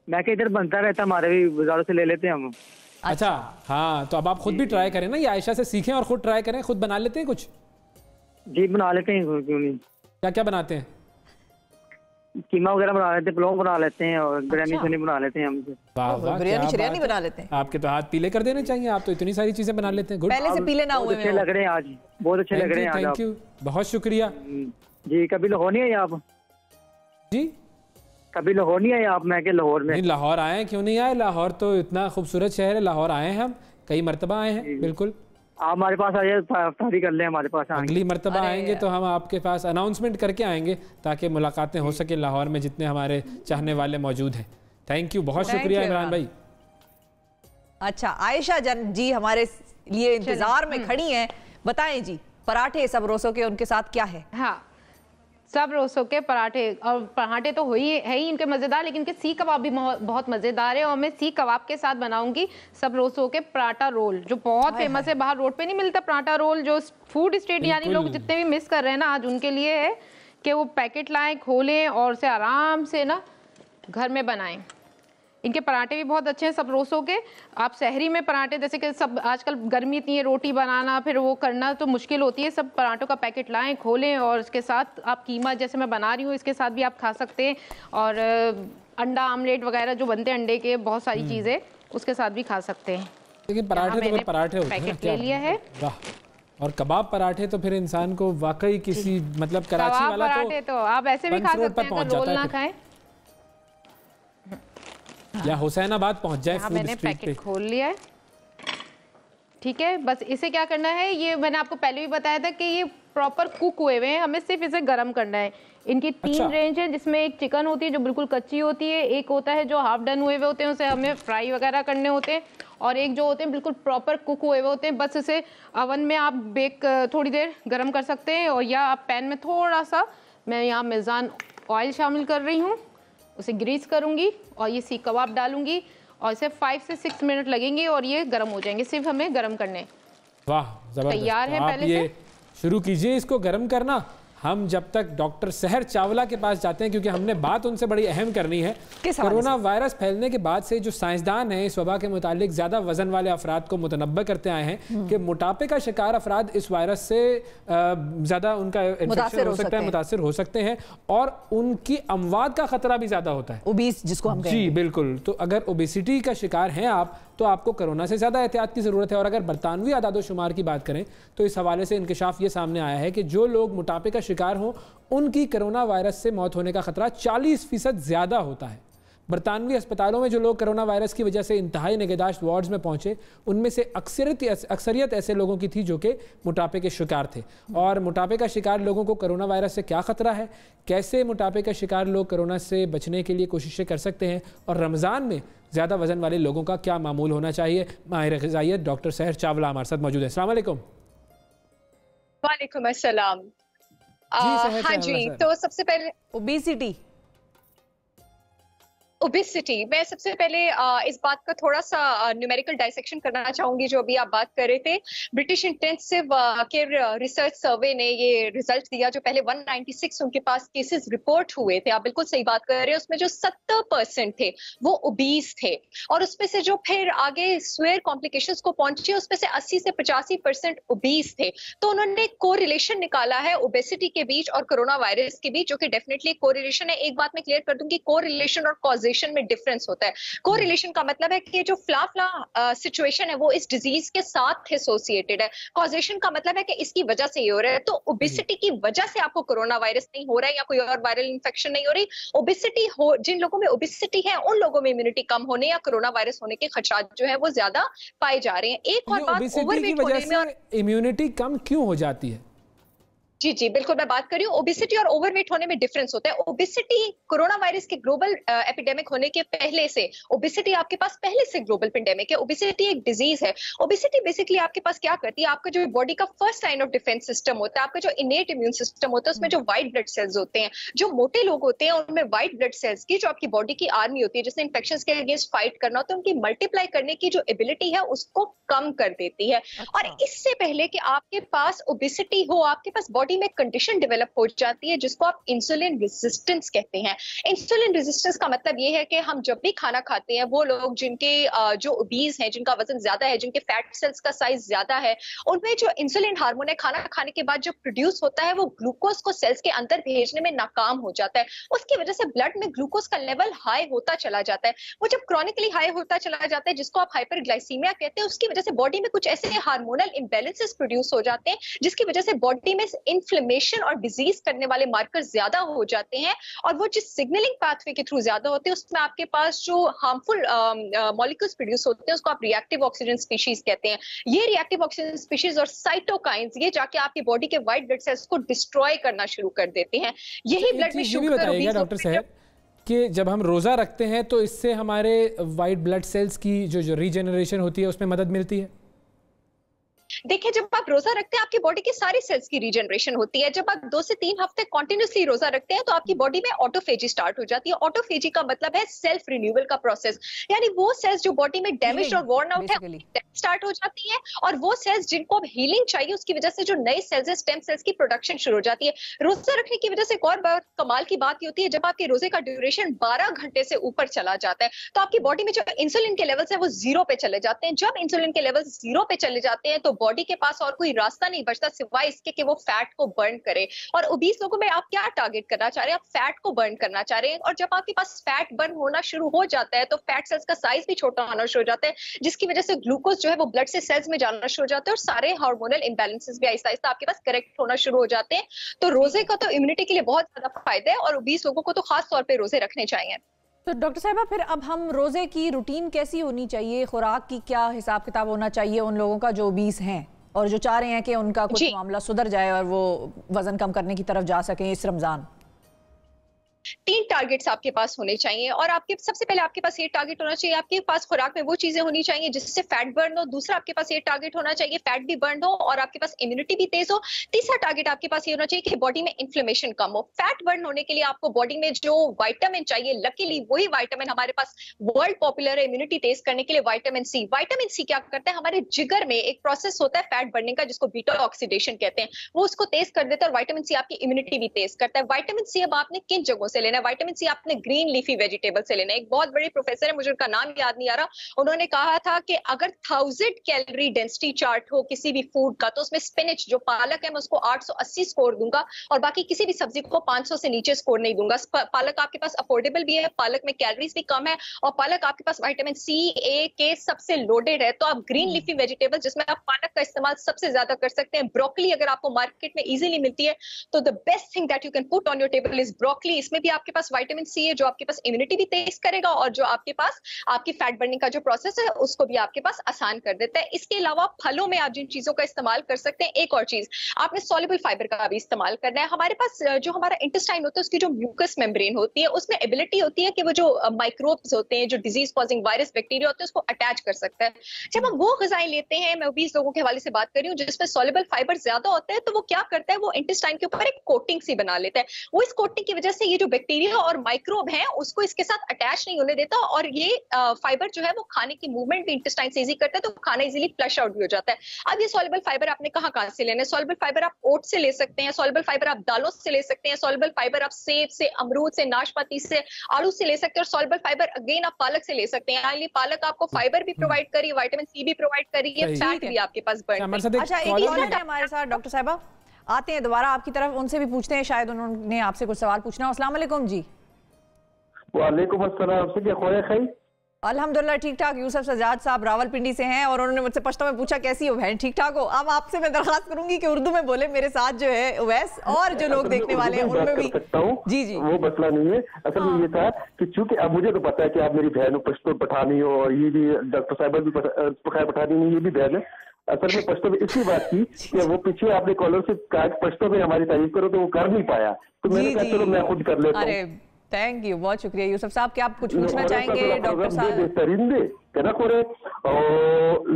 मैं क्या इधर बनता रहता हमारे भी, बाजारों से ले लेते हैं हम। अच्छा हाँ, तो अब आप खुद भी ट्राई करें ना, ये आयशा से सीखें और खुद ट्राई करें। खुद बना लेते हैं कुछ? जी बना लेते हैं, क्यों नहीं। क्या क्या बनाते हैं? कीमा वगैरह बना लेते हैं, पुलाव बना लेते हैं और बिरयानी शनी बना लेते हैं हम। वाह वाह, बिरयानी बना लेते हैं। आपके तो हाथ पीले कर देने चाहिए, आप तो इतनी सारी चीजें बना लेते हैं। गुड, पहले से पीले ना हुए। अच्छे लग रहे हैं आज, बहुत अच्छे लग रहे हैं। थैंक यू, बहुत शुक्रिया जी। कभी लाहौर नहीं आए आप? जी कभी लाहौर नहीं आए आप? मैं के लाहौर में। नहीं लाहौर आए, क्यों नहीं आए? लाहौर तो इतना खूबसूरत शहर है, लाहौर आए हैं हम, कई मरतबा आए हैं। बिल्कुल आप हमारे पास आइए, इफ्तारी कर लें हमारे पास। अगली मरतबा आएंगे तो हम आपके पास अनाउंसमेंट करके आएंगे ताकि मुलाकातें हो सके लाहौर में जितने हमारे चाहने वाले मौजूद हैं। थैंक यू, बहुत शुक्रिया इमरान भाई। अच्छा आयशा जन जी हमारे लिए इंतजार में खड़ी हैं, बताएं जी पराठे सब रोसों के उनके साथ क्या है? हाँ सब रोसों के पराठे, और पराठे तो है ही इनके मज़ेदार, लेकिन इनके सीख कबाब भी बहुत मज़ेदार है। और मैं सीख कबाब के साथ बनाऊंगी सब रोसों के पराठा रोल, जो बहुत फेमस है। बाहर रोड पे नहीं मिलता पराठा रोल, जो फूड स्ट्रीट यानी लोग जितने भी मिस कर रहे हैं ना, आज उनके लिए है कि वो पैकेट लाएं, खोलें और उसे आराम से ना घर में बनाएं। इनके पराठे भी बहुत अच्छे हैं सब रोसों के। आप शहरी में पराठे, जैसे कि सब आजकल गर्मी इतनी है, रोटी बनाना फिर वो करना तो मुश्किल होती है। सब पराठों का पैकेट लाएं, खोलें और इसके साथ आप कीमा जैसे मैं बना रही हूँ इसके साथ भी आप खा सकते हैं। और अंडा आमलेट वगैरह जो बनते हैं अंडे के, बहुत सारी चीज़ें उसके साथ भी खा सकते हैं। लेकिन पराठे तो पराठे होते हैं, पैकेट ले लिया है। वाह, और कबाब पराठे तो फिर इंसान को वाकई किसी मतलब कराची वाला पराठे तो आप ऐसे भी खा सकते हैं अगर रोल ना खाएं, या हुसैनाबाद पहुंच जाए। हाँ, मैंने पैकेट खोल लिया है। ठीक है, बस इसे क्या करना है, ये मैंने आपको पहले भी बताया था कि ये प्रॉपर कुक हुए हुए हैं, हमें सिर्फ इसे गर्म करना है। इनकी 3 रेंज है, जिसमें एक चिकन होती है जो बिल्कुल कच्ची होती है, एक होता है जो हाफ डन हुए हुए होते हैं, उसे हमें फ्राई वगैरह करने होते हैं, और एक जो होते हैं बिल्कुल प्रॉपर कुक हुए हुए होते हैं। बस इसे अवन में आप बेक थोड़ी देर गर्म कर सकते हैं, और या आप पैन में थोड़ा सा, मैं यहाँ मेज़ान ऑयल शामिल कर रही हूँ, उसे ग्रीस करूँगी और ये सीख कबाब डालूंगी और इसे 5 से 6 मिनट लगेंगे और ये गर्म हो जाएंगे। सिर्फ हमें गर्म करने। वाह जबरदस्त, तैयार है। पहले ये शुरू कीजिए इसको गर्म करना। हम जब तक डॉक्टर सहर चावला के पास जाते हैं, क्योंकि हमने बात उनसे बड़ी अहम करनी है। कोरोना वायरस फैलने के बाद से जो साइंसदान हैं इस वबा के मुतालिक ज़्यादा वजन वाले अफराद को मुतनब्बा करते आए हैं कि मोटापे का शिकार अफराद इस वायरस से ज़्यादा उनका इन्फेक्शन हो सकता है, मुतासर हो सकते हैं, और उनकी अमवात का खतरा भी ज़्यादा होता है। ओबीस जिसको हम जी बिल्कुल। तो अगर ओबेसिटी का शिकार हैं आप, तो आपको कोरोना से ज़्यादा एहतियात की ज़रूरत है। और अगर बरतानवी आदादोशुमार की बात करें तो इस हवाले से इंकशाफ ये सामने आया है कि जो लोग मोटापे का शिकार हों उनकी कोरोना वायरस से मौत होने का खतरा 40% ज़्यादा होता है। बरतानवी अस्पतालों में जो लोग कोरोना वायरस की वजह से इंतहाई निगहदाश्त वार्ड्स में पहुंचे, उनमें से अक्सरियत ऐसे लोगों की थी जो कि मोटापे के शिकार थे। और मोटापे का शिकार लोगों को कोरोना वायरस से क्या ख़तरा है, कैसे मोटापे का शिकार लोग कोरोना से बचने के लिए कोशिशें कर सकते हैं, और रमज़ान में ज़्यादा वजन वाले लोगों का क्या मामूल होना चाहिए, माहिर ग़िज़ाइयत डॉक्टर सहर चावला हमारे साथ मौजूद है। अस्सलाम वालेकुम। वालेकुम अस्सलाम। हाँ जी, तो सबसे पहले ओबेसिटी मैं सबसे पहले इस बात का थोड़ा सा न्यूमेरिकल डाइसेक्शन करना चाहूंगी जो अभी आप बात कर रहे थे। ब्रिटिश इंटेंसिव केयर रिसर्च सर्वे ने ये रिजल्ट दिया, जो पहले 196 उनके पास केसेस रिपोर्ट हुए थे। आप बिल्कुल सही बात कर रहे हैं। उसमें जो 70% थे वो ओबीस थे, और उसमें से जो फिर आगे स्वेयर कॉम्प्लिकेशंस को पहुंचे उसमें से 80 से 85% ओबीस थे। तो उन्होंने कोरिलेशन निकाला है ओबेसिटी के बीच और कोरोना वायरस के बीच, जो कि डेफिनेटली कोरिलेशन है। एक बात मैं क्लियर कर दूं कि कोरिलेशन और कॉजेशन में डिफरेंस होता है। कोरिलेशन का मतलब है कि जो फ्ला सिचुएशन है वो इस डिजीज के साथ एसोसिएटेड है। कॉजेशन का मतलब है कि इसकी वजह से ये हो रहा है। तो ओबेसिटी की वजह से आपको कोरोना वायरस नहीं हो रहा है या कोई और वायरल इंफेक्शन नहीं हो रही। ओबेसिटी हो जिन लोगों में ओबेसिटी है उन लोगों में इम्यूनिटी कम होने या कोरोना वायरस होने के खतरात जो है वो ज्यादा पाए जा रहे हैं। एक और बात, ओवरवेट होने में इम्यूनिटी कम क्यों हो जाती है? जी जी बिल्कुल मैं बात कर रही हूँ। ओबेसिटी और ओवरवेट होने में डिफरेंस होता है। ओबेसिटी कोरोना वायरस के ग्लोबल एपिडेमिक होने के पहले से, ओबेसिटी आपके पास पहले से ग्लोबल पेंडेमिक है। ओबेसिटी एक डिजीज है। ओबेसिटी बेसिकली आपके पास क्या करती है, आपका जो बॉडी का first line of defence system होता है, आपका जो इनेट इम्यून सिस्टम होता है, उसमें जो व्हाइट ब्लड सेल्स होते हैं, जो मोटे लोग होते हैं उनमें व्हाइट ब्लड सेल्स की जो आपकी बॉडी की आर्मी होती है जिसने इन्फेक्शन के अगेंस्ट फाइट करना होता है, उनकी मल्टीप्लाई करने की जो एबिलिटी है उसको कम कर देती है। और इससे पहले कि आपके पास ओबेसिटी हो, आपके पास बॉडी में कंडीशन डेवलप हो जाती है जिसको आप इंसुलिन रेजिस्टेंस कहते हैं। इंसुलिन रेजिस्टेंस का मतलब ये है कि हम जब भी खाना खाते हैं, वो लोग जिनके जो ओबीज हैं, जिनका वजन ज्यादा है, जिनके फैट सेल्स का साइज ज्यादा है, उनमें जो इंसुलिन हार्मोन है खाना खाने के बाद जो प्रोड्यूस होता है वो ग्लूकोज को सेल्स के अंदर भेजने में नाकाम हो जाता है। उसकी वजह से ब्लड में ग्लूकोज का लेवल हाई होता चला जाता है। वो जब क्रॉनिकली हाई होता चला जाता है, जिसको आप हाइपरग्लाइसीमिया कहते हैं, उसकी वजह से बॉडी में कुछ ऐसे हार्मोनल इम्बैलेंसेस प्रोड्यूस हो जाते हैं जिसकी वजह से बॉडी में इन्फ्लेमेशन और डिजीज करने वाले मार्कर ज्यादा हो जाते हैं। और वो जिस सिग्नलिंग पाथवे के थ्रू ज्यादा होते हैं उसमें आपके पास जो हार्मफुल मॉलिक्यूल्स प्रोड्यूस होते हैं उसको आप रिएक्टिव ऑक्सीजन स्पीशीज कहते हैं। ये रिएक्टिव ऑक्सीजन स्पीशीज और साइटोकाइंस ये जाके आपकी बॉडी के व्हाइट ब्लड सेल्स को डिस्ट्रॉय करना शुरू कर देते हैं। यही ब्लड में शुगर डॉक्टर साहब कि जब हम रोजा रखते हैं तो इससे हमारे व्हाइट ब्लड सेल्स की जो रीजनरेशन होती है उसमें मदद मिलती है। देखिए, जब आप रोजा रखते हैं आपकी बॉडी की सारी सेल्स की रीजनरेशन होती है। जब आप 2 से 3 हफ्ते कंटिन्यूअसली रोजा रखते हैं तो आपकी बॉडी में ऑटोफेजी स्टार्ट हो जाती है। ऑटोफेजी का मतलब है सेल्फ रिन्यूअल का प्रोसेस, यानी वो सेल्स जो बॉडी में डैमेज और वॉर्न आउट है स्टार्ट हो जाती है, और वो सेल्स जिनको अब हीलिंग चाहिए उसकी वजह से जो नए सेल्स है, स्टेम सेल्स की प्रोडक्शन शुरू हो जाती है। रोजा रखने की वजह से एक और बहुत कमाल की बात होती है, जब आपके रोजे का ड्यूरेशन 12 घंटे से ऊपर चला जाता है तो आपकी बॉडी में जो इंसुलिन के लेवल्स है वो 0 पे चले जाते हैं। जब इंसुलिन के लेवल्स 0 पे चले जाते हैं तो बॉडी के पास और कोई रास्ता नहीं बचता सिवाय इसके कि वो फैट को बर्न करे। और ओबीस लोगों में आप क्या टारगेट करना चाह रहे हैं, आप फैट को बर्न करना चाह रहे हैं। और जब आपके पास फैट बर्न होना शुरू हो जाता है तो फैट सेल्स का साइज भी छोटा होना शुरू हो जाता है, जिसकी वजह से ग्लूकोज जो है वो ब्लड से सेल्स में जाना शुरू हो जाता है और सारे हार्मोनल इंबैलेंसेस भी आहिस्ता आहिस्ता आपके पास करेक्ट होना शुरू हो जाते हैं। तो रोजे का तो इम्यूनिटी के लिए बहुत ज्यादा फायदा है और ओबीस लोगों को तो खास तौर पर रोजे रखने चाहिए। तो डॉक्टर साहिबा, फिर अब हम रोजे की रूटीन कैसी होनी चाहिए, खुराक की क्या हिसाब किताब होना चाहिए उन लोगों का जो ओबीस हैं और जो चाह रहे हैं कि उनका कुछ मामला सुधर जाए और वो वजन कम करने की तरफ जा सकें इस रमजान? 3 टारगेट्स आपके पास होने चाहिए और आपके सबसे पहले आपके पास ये टारगेट होना चाहिए, आपके पास खुराक में वो चीजें होनी चाहिए जिससे फैट बर्न हो। दूसरा आपके पास ये टारगेट होना चाहिए फैट भी बर्न हो और आपके पास इम्यूनिटी भी तेज हो। तीसरा टारगेट आपके पास ये होना चाहिए कि बॉडी में इन्फ्लेमेशन कम हो। फैट बर्न होने के लिए आपको बॉडी में जो विटामिन चाहिए, लकीली वही विटामिन हमारे पास वर्ल्ड पॉपुलर है इम्यूनिटी तेज करने के लिए, विटामिन सी। विटामिन सी क्या करता है, हमारे जिगर में एक प्रोसेस होता है फैट बर्निंग का जिसको बीटा ऑक्सीडेशन कहते हैं, वो उसको तेज कर देता है और विटामिन सी आपकी इम्यूनिटी भी तेज करता है। विटामिन सी अब आपने किन जगहों से लेना है? विटामिन सी आपने ग्रीन लीफी वेजिटेबल से लेना है। एक बहुत बड़े प्रोफेसर है, मुझे उनका नाम याद नहीं आ रहा, उन्होंने कहा था कि अगर 1000 कैलोरी डेंसिटी चार्ट हो किसी भी फूड का तो उसमें स्पिनच जो पालक है मैं उसको 880 स्कोर दूंगा और बाकी किसी भी सब्जी को 500 से नीचे स्कोर नहीं दूंगा। पालक आपके पास अफोर्डेबल भी है, पालक में कैलोरीज भी कम है और पालक आपके पास विटामिन सी, ए, के सबसे लोडेड है। तो आप ग्रीन लीफी वेजिटेबल जिसमें आप पालक का इस्तेमाल सबसे ज्यादा कर सकते हैं। ब्रोकली अगर आपको मार्केट में इजीली मिलती है तो the best thing that you can put on your table is broccoli. इसमें भी आपके पास विटामिन सी है जो आपके पास इम्यूनिटी भी तेज करेगा और जो आपके पास आपकी फैट बर्निंग का जो प्रोसेस है उसको भी आपके पास आसान कर देता है। इसके अलावा फलों में आप जिन चीजों का इस्तेमाल कर सकते हैं, एक और चीज आपने सॉल्युबल फाइबर का भी इस्तेमाल करना है। हमारे पास जो हमारा इंटेस्टाइन होता है उसकी जो म्यूकस मेम्ब्रेन होती है उसमें एबिलिटी होती है कि वो जो माइक्रोब्स होते हैं, जो डिजीज कॉजिंग वायरस बैक्टीरिया होते हैं उसको अटैच कर सकता है। जब हम वो ग़िज़ाएं लेते हैं, मैं 20 लोगों के हवाले से बात कर रही हूँ जिसमें सॉल्युबल फाइबर ज्यादा होता है, तो वो क्या करता है, वो इंटेस्टाइन के ऊपर एक कोटिंग सी बना लेता है। वो इस कोटिंग की वजह से ये जो बैक्टीरिया और माइक्रोब है उसको इसके साथ अटैच नहीं होने देता और ये फाइबर जो है वो खाने की मूवमेंट भी इंटेस्टाइन से इजी करता है, तो खाना इजीली फ्लश आउट भी हो जाता है। अब ये सॉल्युबल फाइबर आपने कहाँ से लेना है? सॉल्युबल फाइबर आप ओट से ले सकते हैं, सॉल्युबल फाइबर आप दालों से ले सकते हैं, सॉल्युबल फाइबर आप सेब से, अमरूद से, नाशपाती से, आलू से ले सकते हैं और सॉल्युबल फाइबर अगेन आप पालक से ले सकते हैं। यानी पालक आपको फाइबर भी प्रोवाइड करी, विटामिन सी भी प्रोवाइड करी है, फैट भी आपके पास बर्न। अच्छा, एक मिनट है हमारे साथ डॉक्टर साहिबा, आते हैं दोबारा आपकी तरफ, उनसे भी पूछते हैं, शायद उन्होंने आपसे कुछ सवाल पूछना हो। अस्सलाम वालेकुम जी। वालेकुम अस्सलाम, क्या खोया खई? अल्हम्दुलिल्लाह ठीक ठाक। यूसुफ सजाद साहब रावलपिंडी से हैं और उन्होंने मुझसे पश्तो में पूछा कैसी हो बहन, ठीक ठाक हो? अब आपसे मैं दरखास्त करूंगी कि उर्दू में बोले मेरे साथ जो है उवैस और जो लोग देखने वाले हैं उनमें भी। जी जी, वो मसला नहीं है। असल में ये था कि चूंकि अब मुझे तो पता है कि आप मेरी बहन हो, पश्तो पठानी हो और ये भी डॉक्टर साहिबा भी पठानी नहीं, ये भी बहन है। असल में पश्तो में इसी बात की कि वो पीछे आपने कॉलर से कहा पश्तो में हमारी तारीफ करो तो वो कर नहीं पाया, तो मैंने कहा चलो मैं खुद कर लेता हूँ। थैंक यू, बहुत शुक्रिया यूसुफ साहब। क्या आप कुछ पूछना चाहेंगे डॉक्टर साहब? कना कोरे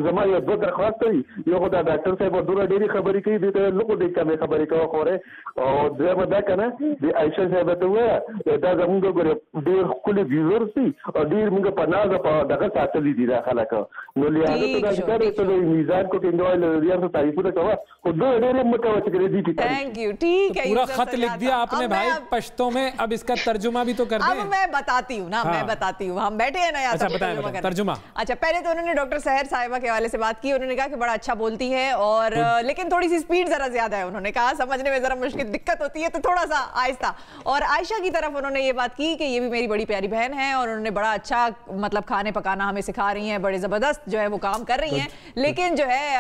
जमा ये दो दरख्वास्त करी यो खुदा डॉक्टर साहब और दूरा डेरी खबरी की दी तो लोगों देख के मैं खबरी का कोरे और दे बदा कना दे आयशा साहब तो हुआ दा जमुंगो गोरे देर कुली व्यूअर्स थी और देर मुंगे पनागा पा दगा सातली दी दाखला का नो लिया तो दा करे तो मीजान को किंदो लिया तो तारीफ तो कवा खुद दो डेरे मका वच करे दी। थैंक यू, ठीक है। पूरा खत लिख दिया आपने भाई पश्तो में, अब इसका तर्जुमा भी तो कर दें। अब मैं बताती हूँ ना, मैं बताती हूँ, हम बैठे हैं ना यार। अच्छा बताएं तर्जुमा। अच्छा, पहले तो उन्होंने डॉक्टर सहर साहिबा के हवाले से बात की, उन्होंने कहा कि बड़ा अच्छा बोलती है और लेकिन थोड़ी सी स्पीड जरा ज्यादा है। उन्होंने कहा समझने में जरा मुश्किल दिक्कत होती है तो थोड़ा सा आहिस्ता। और आयशा की तरफ उन्होंने ये बात की कि ये भी मेरी बड़ी प्यारी बहन है और उन्होंने बड़ा अच्छा मतलब खाने पकाना हमें सिखा रही हैं, बड़े जबरदस्त जो है वो काम कर रही हैं, लेकिन जो है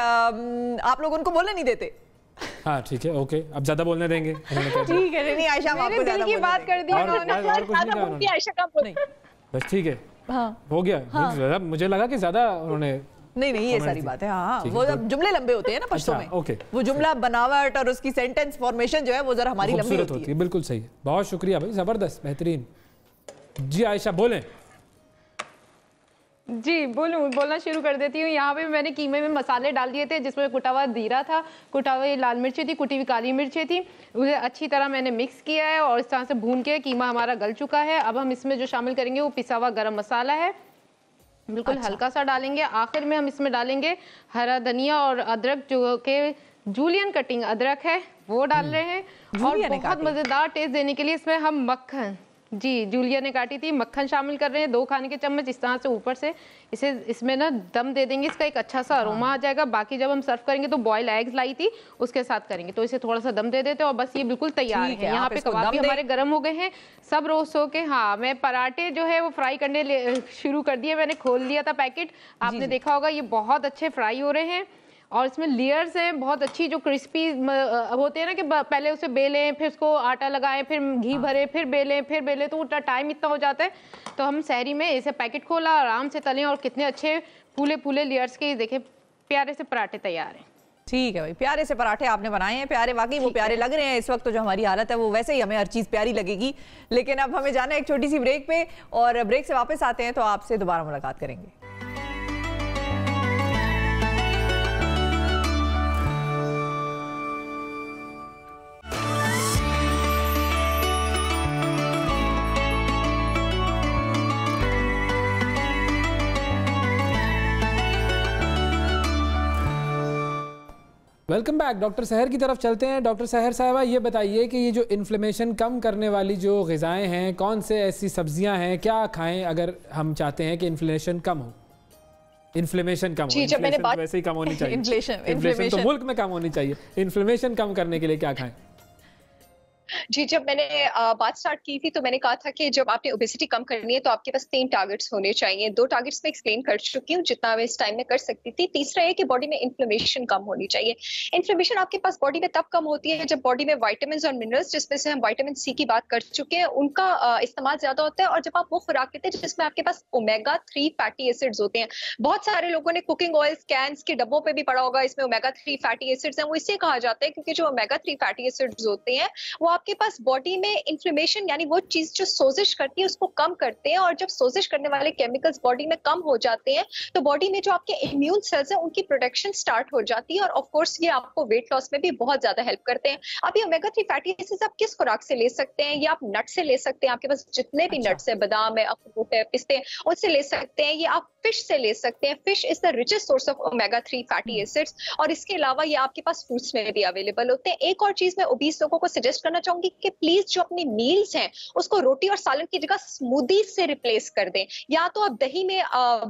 आप लोग उनको बोलने नहीं देते। हाँ ठीक है, ओके, अब ज्यादा बोलने देंगे। ठीक है, नहीं आयशा आपको दिल की बात कर दी उन्होंने। आयशा का बोल बस ठीक है, हाँ हो गया। हाँ। मुझे लगा कि ज्यादा उन्होंने नहीं ये सारी बात है। हाँ, वो जब जुमले लंबे होते हैं ना पश्तो में, ओके, वो जुमला बनावट और उसकी सेंटेंस फॉर्मेशन जो है वो जरा हमारी लंबी होती है। बिल्कुल सही है, बहुत शुक्रिया भाई, जबरदस्त, बेहतरीन। जी आयशा बोलें। जी बोलना शुरू कर देती हूँ। यहाँ पे मैंने कीमे में मसाले डाल दिए थे जिसमें कुटा हुआ जीरा था, कुटा हुई लाल मिर्ची थी, कुटी हुई काली मिर्ची थी, उसे अच्छी तरह मैंने मिक्स किया है और इस तरह से भून के कीमा हमारा गल चुका है। अब हम इसमें जो शामिल करेंगे वो पिसा हुआ गरम मसाला है, बिल्कुल हल्का सा डालेंगे। आखिर में हम इसमें डालेंगे हरा धनिया और अदरक जो के जूलियन कटिंग अदरक है वो डाल रहे हैं और बहुत मज़ेदार टेस्ट देने के लिए इसमें हम मक्खन, जी जूलिया ने काटी थी, मक्खन शामिल कर रहे हैं 2 खाने के चम्मच। इस तरह से ऊपर से इसे इसमें ना दम दे देंगे, इसका एक अच्छा सा अरोमा आ जाएगा। बाकी जब हम सर्व करेंगे तो बॉयल एग्स लाई थी उसके साथ करेंगे, तो इसे थोड़ा सा दम दे देते हैं और बस ये बिल्कुल तैयार है। यहाँ पे कबाब भी हमारे गर्म हो गए हैं, सब रोस्ट हो के। हाँ, मैं पराठे जो है वो फ्राई करने शुरू कर दिए, मैंने खोल लिया था पैकेट, आपने देखा होगा ये बहुत अच्छे फ्राई हो रहे हैं और इसमें लेयर्स हैं बहुत अच्छी, जो क्रिस्पी होते हैं ना कि पहले उसे बेलें, फिर उसको आटा लगाएं, फिर घी भरे, फिर बेलें, तो टाइम इतना हो जाता है। तो हम सहरी में इसे पैकेट खोला, आराम से तलें और कितने अच्छे फूले फूले लेयर्स के देखें प्यारे से पराठे तैयार हैं। ठीक है भाई, प्यारे से पराठे आपने बनाए हैं, प्यारे, वाकई वो प्यारे लग रहे हैं। इस वक्त तो जो हमारी हालत है वो वैसे ही हमें हर चीज़ प्यारी लगेगी। लेकिन अब हमें जाना है एक छोटी सी ब्रेक पे, और ब्रेक से वापस आते हैं तो आपसे दोबारा मुलाकात करेंगे। Welcome back. डॉक्टर सहर की तरफ चलते हैं। डॉक्टर सहर साहिबा, ये बताइए कि ये जो इन्फ्लेमेशन कम करने वाली जो ग़िज़ाएँ हैं, कौन से ऐसी सब्जियां हैं, क्या खाएं अगर हम चाहते हैं कि इन्फ्लेशन कम हो? इन्फ्लेमेशन कम हो, इन्फ्लेशन तो वैसे ही कम होनी चाहिए। इन्फ्लेशन तो मुल्क में कम होनी चाहिए, इन्फ्लेमेशन कम करने के लिए क्या खाएं? जी, जब मैंने बात स्टार्ट की थी तो मैंने कहा था कि जब आपने ओबेसिटी कम करनी है तो आपके पास 3 टारगेट्स होने चाहिए। 2 टारगेट्स मैं एक्सप्लेन कर चुकी हूँ जितना मैं इस टाइम में कर सकती थी। तीसरा है कि बॉडी में इन्फ्लेमेशन कम होनी चाहिए। इन्फ्लेमेशन आपके पास बॉडी में तब कम होती है जब बॉडी में विटामिन और मिनरल्स, जिसमें से हम विटामिन सी की बात कर चुके हैं, उनका इस्तेमाल ज्यादा होता है। और जब आप वो खुराक लेते हैं जिसमें आपके पास ओमेगा 3 फैटी एसिड्स होते हैं, बहुत सारे लोगों ने कुकिंग ऑयल्स कैंस के डब्बों पे भी पढ़ा होगा इसमें ओमेगा 3 फैटी एसिड्स हैं। वो इससे कहा जाता है क्योंकि जो ओमेगा 3 फैटी एसिड्स होते हैं वो आपके पास बॉडी में इन्फ्लेमेशन यानी वो चीज जो सोजिश करती है उसको कम करते हैं। और जब सोजिश करने वाले केमिकल्स बॉडी में कम हो जाते हैं तो बॉडी में जो आपके इम्यून सेल्स हैं उनकी प्रोटेक्शन स्टार्ट हो जाती है। और ऑफ कोर्स ये आपको वेट लॉस में भी बहुत ज्यादा हेल्प करते हैं। अब ये ओमेगा 3 फैटी एसिड्स आप किस खुराक से ले सकते हैं? ये आप नट से ले सकते हैं, आपके पास जितने भी नट्स है, बादाम है, अखरोट है, पिस्ते हैं, उससे ले सकते हैं। ये आप फिश से ले सकते हैं। Fish is the richest source of omega 3 fatty acids. और इसके अलावा ये आपके पास फ्रूट्स में भी अवेलेबल होते हैं। एक और चीज मैं ओबीस लोगों को सजेस्ट करना चाहूंगी कि प्लीज जो अपनी मील्स हैं उसको रोटी और सालन की जगह स्मूदी से रिप्लेस कर दें। या तो आप दही में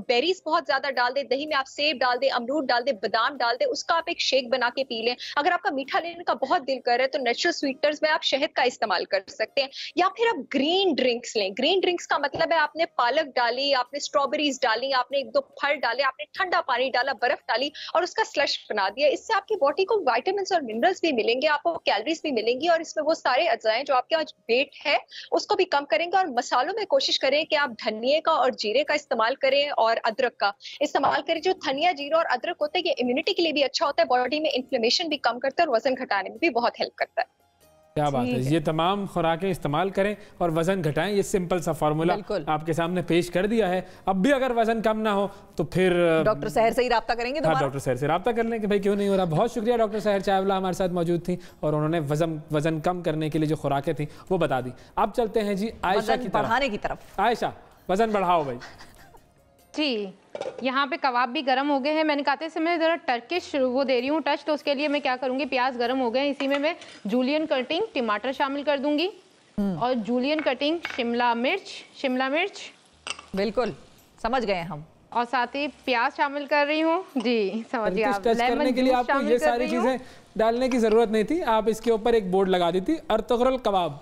बेरीज बहुत ज्यादा डाल दें, दही में आप सेब डाल दें, अमरूद डाल दें, बादाम डाल दें, उसका आप एक शेक बना के पी लें। अगर आपका मीठा लेने का बहुत दिल कर रहा है तो नेचुरल स्वीटनर्स में आप शहद का इस्तेमाल कर सकते हैं। या फिर आप ग्रीन ड्रिंक्स लें। ग्रीन ड्रिंक्स का मतलब है आपने पालक डाली, आपने स्ट्रॉबेरीज डाली, आपने 1-2 फल डाले, आपने ठंडा पानी डाला, बर्फ डाली और उसका स्लश बना दिया। इससे आपकी बॉडी को विटामिन और मिनरल्स भी मिलेंगे, आपको कैलोरीज भी मिलेंगी और इसमें वो सारे अज्जाएं जो आपके आज वेट है उसको भी कम करेंगे। और मसालों में कोशिश करें कि आप धनिए का और जीरे का इस्तेमाल करें और अदरक का इस्तेमाल करें। जो धनिया, जीरा और अदरक होता है ये इम्यूनिटी के लिए भी अच्छा होता है, बॉडी में इन्फ्लेमेशन भी कम करता है और वजन घटाने में भी बहुत हेल्प करता है। क्या बात है। ये तमाम खुराकें इस्तेमाल करें और वजन घटाएं। ये सिंपल सा फार्मूला आपके सामने पेश कर दिया है। अब भी अगर वजन कम ना हो तो फिर डॉक्टर सहर से ही राब्ता करेंगे दोबारा। हाँ, डॉक्टर सहर से राब्ता कर लें कि भाई क्यों नहीं हो रहा। बहुत शुक्रिया डॉक्टर सहर चावला हमारे साथ मौजूद थी और उन्होंने वजन कम करने के लिए जो खुराकें थी वो बता दी। अब चलते हैं जी आयशा की बढ़ाने की तरफ। आयशा, वजन बढ़ाओ भाई जी। यहाँ पे कबाब भी गर्म हो गए हैं। मैंने कहा था इससे मैं ज़रा टर्किश वो दे रही हूँ टच, तो उसके लिए मैं क्या करूँगी, प्याज गर्म हो गए हैं, इसी में मैं जूलियन कटिंग टमाटर शामिल कर दूंगी और जूलियन कटिंग शिमला मिर्च बिल्कुल समझ गए हम, और साथ ही प्याज शामिल कर रही हूँ। जी समझिए आप। करने के लिए आपको ये सारी चीज़ें डालने की ज़रूरत नहीं थी, आप इसके ऊपर एक बोर्ड लगा दी थी अर्तुगरुल कबाब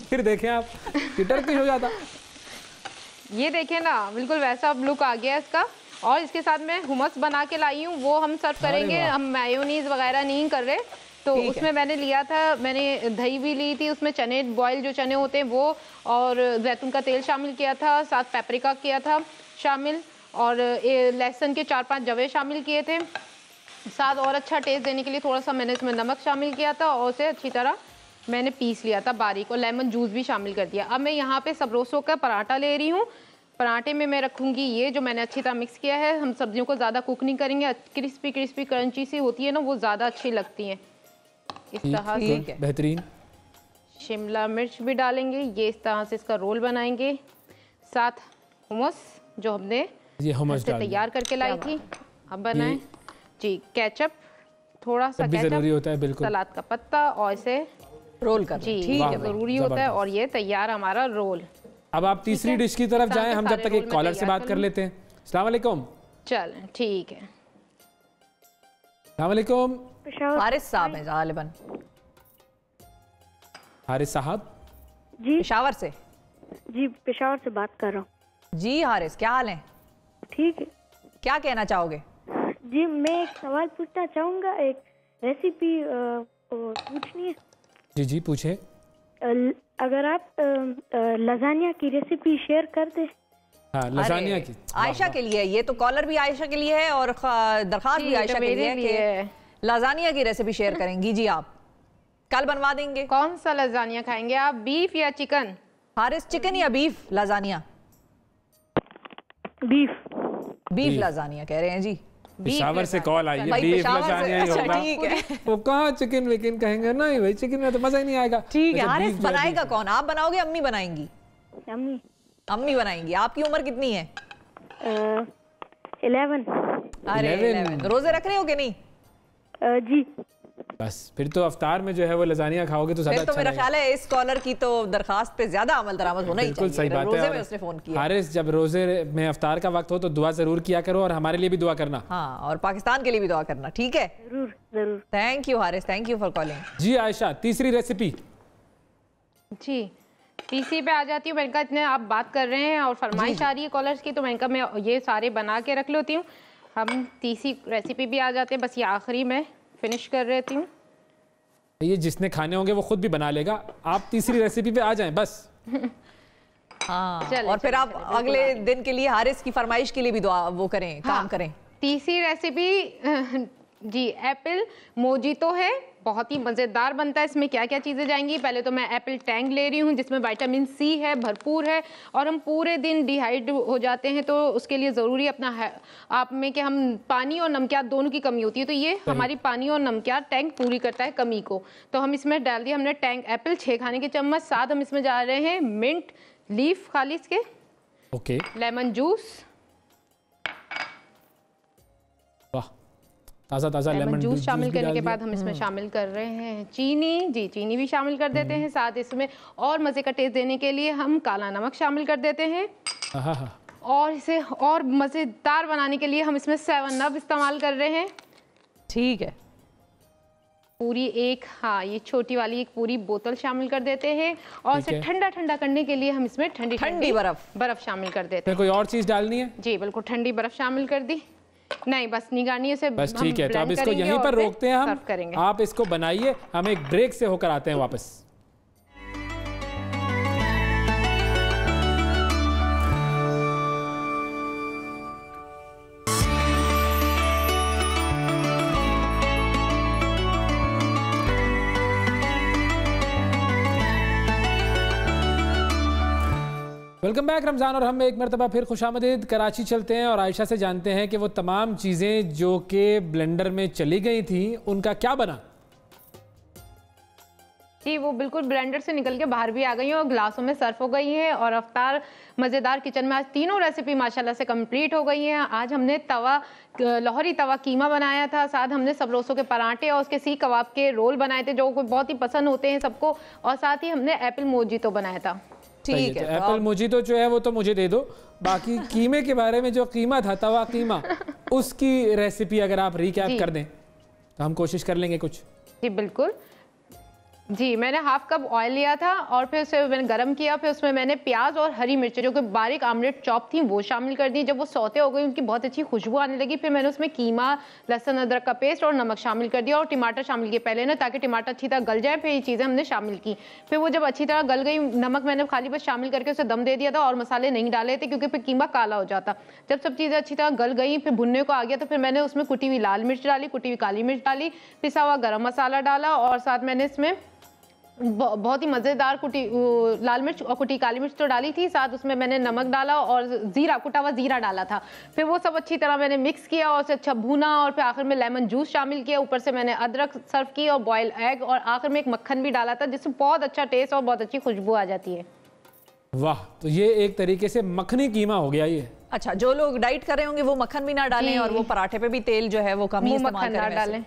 फिर देखें आप टर्किश हो जाता। ये देखें ना, बिल्कुल वैसा लुक आ गया इसका। और इसके साथ मैं हुमस बना के लाई हूँ, वो हम सर्व करेंगे। हम मेयोनीज वगैरह नहीं कर रहे। तो उसमें मैंने लिया था, मैंने दही भी ली थी, उसमें चने, बॉयल जो चने होते हैं वो, और जैतून का तेल शामिल किया था, साथ पेपरिका किया था शामिल, और लहसुन के 4-5 जवे शामिल किए थे। साथ और अच्छा टेस्ट देने के लिए थोड़ा सा मैंने इसमें नमक शामिल किया था और उसे अच्छी तरह मैंने पीस लिया था बारीक, और लेमन जूस भी शामिल कर दिया। अब मैं यहाँ पे सबरोसो का पराठा ले रही हूँ। पराठे में मैं रखूँगी ये जो मैंने अच्छी तरह मिक्स किया है। हम सब्जियों को ज़्यादा कुक नहीं करेंगे, क्रिस्पी क्रंची सी होती है ना, वो ज़्यादा अच्छी लगती हैं। इस तरह से बेहतरीन शिमला मिर्च भी डालेंगे, ये इस तरह से इसका रोल बनाएंगे। साथ हुमस जो हमने तैयार करके लाई थी, अब बनाएं जी। केचप, थोड़ा सा केचप जरूरी होता है, बिल्कुल। सलाद का पत्ता और इसे रोल कर जी, ठीक है, जरूरी होता है। और ये तैयार हमारा रोल। अब आप तीसरी डिश की तरफ जाएं, हम जब तक एक कॉलर से बात कर लेते हैं। अस्सलाम वालेकुम। चल ठीक है। अस्सलाम वालेकुम। हारिस साहब हैं गालिबन। हारिस साहब जी, पेशावर से। जी पेशावर से बात कर रहा हूँ। जी हारिस, क्या हाल है? ठीक है। क्या कहना चाहोगे? जी मैं एक सवाल पूछना चाहूँगा, एक रेसिपी पूछनी है। जी जी पूछे। अगर आप लजानिया की रेसिपी शेयर कर दे। हाँ, लजानिया की। आयशा के लिए, ये तो कॉलर भी आयशा के लिए है और दरखास्त भी आयशा के लिए कि लाजानिया की रेसिपी शेयर करेंगी जी आप, कल बनवा देंगे। कौन सा लाजानिया खाएंगे आप, बीफ या चिकन? हारिस चिकन या बीफ लाजानिया? बीफ लाजानिया कह रहे हैं जी। पेशावर से कॉल आई है, बीफ लाजानिया ही होगा। ठीक है, वो कहाँ चिकन विकन कहेंगे, नहीं भाई चिकन में तो मजा ही नहीं आएगा। ठीक है। हारिस बनाएगा कौन, आप बनाओगे अम्मी बनाएंगी? अम्मी बनाएंगी। आपकी उम्र कितनी है? 11। अरे 11। रोजे रख रहे हो कि नहीं? जी। बस फिर तो अफ्तार में जो है वो लजानिया खाओगे तो ज्यादा अच्छा। मेरा ख्याल है इस कॉलर की तो दरखास्त पे ज्यादा अमल दरामद होना ही चाहिए। सही बात है। रोजे में उसने फोन किया। हारिस जब रोजे में अफ्तार का वक्त हो तो दुआ जरूर किया करो और हमारे लिए भी दुआ करना। हाँ, और पाकिस्तान के लिए भी दुआ करना, ठीक है? जरूर जरूर। Thank you Haris, thank you for calling. जी आयशा, तीसरी रेसिपी। जी तीसरी पे आ जाती हूँ। मैंने कहा इतने आप बात कर रहे हैं और फरमाइश आ रही है कॉलर्स की, तो मैंने कहा मैं ये सारे बना के रख लेती हूँ। हम तीसरी रेसिपी भी आ जाते हैं, बस ये आखिरी में फिनिश कर रहती हूँ। ये जिसने खाने होंगे वो खुद भी बना लेगा, आप तीसरी रेसिपी पे आ जाएं बस। हाँ, और फिर आप अगले दिन के लिए हारिस की फरमाइश के लिए भी दुआ वो करें, काम करें। तीसरी रेसिपी जी एप्पल मोजितो है, बहुत ही मज़ेदार बनता है। इसमें क्या क्या चीज़ें जाएंगी, पहले तो मैं एप्पल टैंग ले रही हूँ जिसमें विटामिन सी है, भरपूर है, और हम पूरे दिन डिहाइड हो जाते हैं तो उसके लिए ज़रूरी अपना आप में कि हम पानी और नमकियात दोनों की कमी होती है, तो ये हमारी पानी और नमकियात टैंग पूरी करता है कमी को। तो हम इसमें डाल दिया हमने टैंग एप्पल 6 खाने के चम्मच, साथ हम इसमें जा रहे हैं मिंट लीफ खालिस के, ओके, लेमन जूस, ताज़ा ताज़ा लेमन जूस शामिल करने के बाद हम इसमें शामिल कर रहे हैं चीनी। जी चीनी भी शामिल कर देते हैं, साथ इसमें और मज़े का टेस्ट देने के लिए हम काला नमक शामिल कर देते हैं, और इसे और मज़ेदार बनाने के लिए हम इसमें 7 अप इस्तेमाल कर रहे हैं। ठीक है, पूरी एक, हाँ ये छोटी वाली एक पूरी बोतल शामिल कर देते हैं, और इसे ठंडा ठंडा करने के लिए हम इसमें ठंडी बर्फ शामिल कर देते हैं। कोई और चीज़ डालनी है? जी बिल्कुल, ठंडी बर्फ शामिल कर दी, नहीं बस निगानियों से बस। ठीक है, तो अब इसको यहीं पर रोकते हैं हम, आप इसको बनाइए, हम एक ब्रेक से होकर आते हैं वापस। वेलकम बैक रमज़ान, और हम एक मरतबा फिर खुशामदीद कराची चलते हैं और आयशा से जानते हैं कि वो तमाम चीज़ें जो कि ब्लेंडर में चली गई थी उनका क्या बना। जी वो बिल्कुल ब्लेंडर से निकल के बाहर भी आ गई हैं और ग्लासों में सर्व हो गई हैं, और अफ्तार मज़ेदार किचन में आज तीनों रेसिपी माशाल्लाह से कंप्लीट हो गई हैं। आज हमने लाहौरी तवा कीमा बनाया था, साथ हमने सबरोसों के पराठे और उसके सीख कबाब के रोल बनाए थे जो बहुत ही पसंद होते हैं सबको, और साथ ही हमने एप्पल मोजितो बनाया था। ठीक है, एप्पल मोजितो जो है वो तो मुझे दे दो, बाकी कीमे के बारे में जो कीमा था, तवा कीमा, उसकी रेसिपी अगर आप रिकैप कर दें तो हम कोशिश कर लेंगे कुछ। जी बिल्कुल। जी मैंने हाफ कप ऑयल लिया था और फिर उसे मैंने गरम किया, फिर उसमें मैंने प्याज और हरी मिर्च जो कि बारीक आमलेट चॉप थी वो शामिल कर दी। जब वो सौते हो गई, उनकी बहुत अच्छी खुशबू आने लगी, फिर मैंने उसमें कीमा, लहसुन अदरक का पेस्ट और नमक शामिल कर दिया, और टमाटर शामिल किए पहले ना, ताकि टमाटर अच्छी तरह गल जाए। फिर ये चीज़ें हमने शामिल की, फिर वो जब अच्छी तरह गल गई, नमक मैंने खाली बस शामिल करके उसे दम दे दिया था और मसाले नहीं डाले थे क्योंकि फिर कीमा काला हो जाता। जब सब चीज़ें अच्छी तरह गल गई, फिर भुनने को आ गया, तो फिर मैंने उसमें कुटी हुई लाल मिर्च डाली, कुटी हुई काली मिर्च डाली, पिसा हुआ गरम मसाला डाला, और साथ मैंने इसमें बहुत ही मज़ेदार कुटी लाल मिर्च और कुटी काली मिर्च तो डाली थी, साथ उसमें मैंने नमक डाला और ज़ीरा, कुटा हुआ ज़ीरा डाला था। फिर वो सब अच्छी तरह मैंने मिक्स किया और उसे अच्छा भूना, और फिर आखिर में लेमन जूस शामिल किया, ऊपर से मैंने अदरक सर्व की और बॉयल एग, और आखिर में एक मक्खन भी डाला था जिससे बहुत अच्छा टेस्ट और बहुत अच्छी खुशबू आ जाती है। वाह, तो ये एक तरीके से मखनी कीमा हो गया ये। अच्छा, जो लोग डाइट कर रहे होंगे वो मक्खन भी ना डालें, और वो पराठे पे भी तेल जो है वो कम ही इस्तेमाल करें।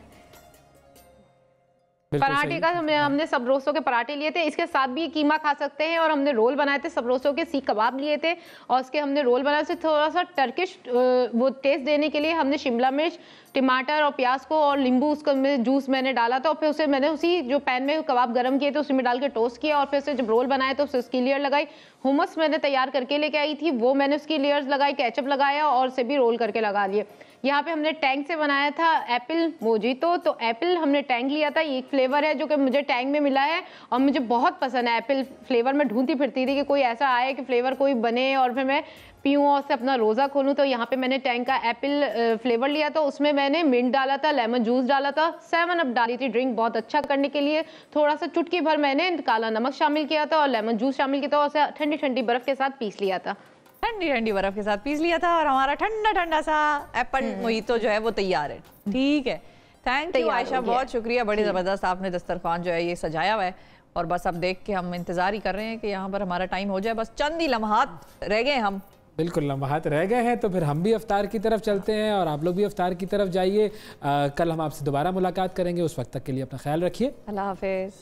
पराठे का हमने सबरोसों के पराठे लिए थे, इसके साथ भी कीमा खा सकते हैं, और हमने रोल बनाए थे सबरोसों के, सीख कबाब लिए थे और उसके हमने रोल बनाए थे। थोड़ा सा टर्किश वो टेस्ट देने के लिए हमने शिमला मिर्च, टमाटर और प्याज को और नींबू उसका जूस मैंने डाला था, और फिर उसे मैंने उसी जो पैन में कबाब गर्म किए थे उसी में डाल के टोस्ट किया, और फिर से जब रोल बनाए तो उसकी लेयर लगाई। हुमस मैंने तैयार करके लेके आई थी, वो मैंने उसकी लेयर्स लगाई, केचप लगाया और उसे भी रोल करके लगा लिए। यहाँ पे हमने टैंग से बनाया था एप्पल मोजितो। तो एप्पल हमने टैंग लिया था, ये एक फ्लेवर है जो कि मुझे टैंग में मिला है और मुझे बहुत पसंद है एप्पल फ्लेवर। मैं ढूंढती फिरती थी कि कोई ऐसा आए कि फ्लेवर कोई बने और फिर मैं पीऊँ और उससे अपना रोज़ा खोलूँ। तो यहाँ पे मैंने टैंग का एप्पल फ्लेवर लिया था, उसमें मैंने मिंट डाला था, लेमन जूस डाला था, 7 अप डाली थी ड्रिंक बहुत अच्छा करने के लिए। थोड़ा सा चुटकी भर मैंने काला नमक शामिल किया था और लेमन जूस शामिल किया था और उसे ठंडी ठंडी बर्फ के साथ पीस लिया था। ठंडी ठंडी बर्फ के साथ पीस लिया था और हमारा ठंडा ठंडा सा एप्पल मोहितो जो है वो तैयार है। ठीक है, थैंक यू आयशा, बहुत शुक्रिया। बड़ी ज़बरदस्त आपने दस्तरखान जो है ये सजाया हुआ है और बस अब देख के हम इंतज़ार ही कर रहे हैं कि यहाँ पर हमारा टाइम हो जाए। बस चंद ही लम्हात रह गए, हम बिल्कुल लम्हात रह गए हैं, तो फिर हम भी अफ्तार की तरफ चलते हैं और आप लोग भी अफ्तार की तरफ जाइए। कल हम आपसे दोबारा मुलाकात करेंगे, उस वक्त तक के लिए अपना ख्याल रखिए। अल्लाह हाफिज़।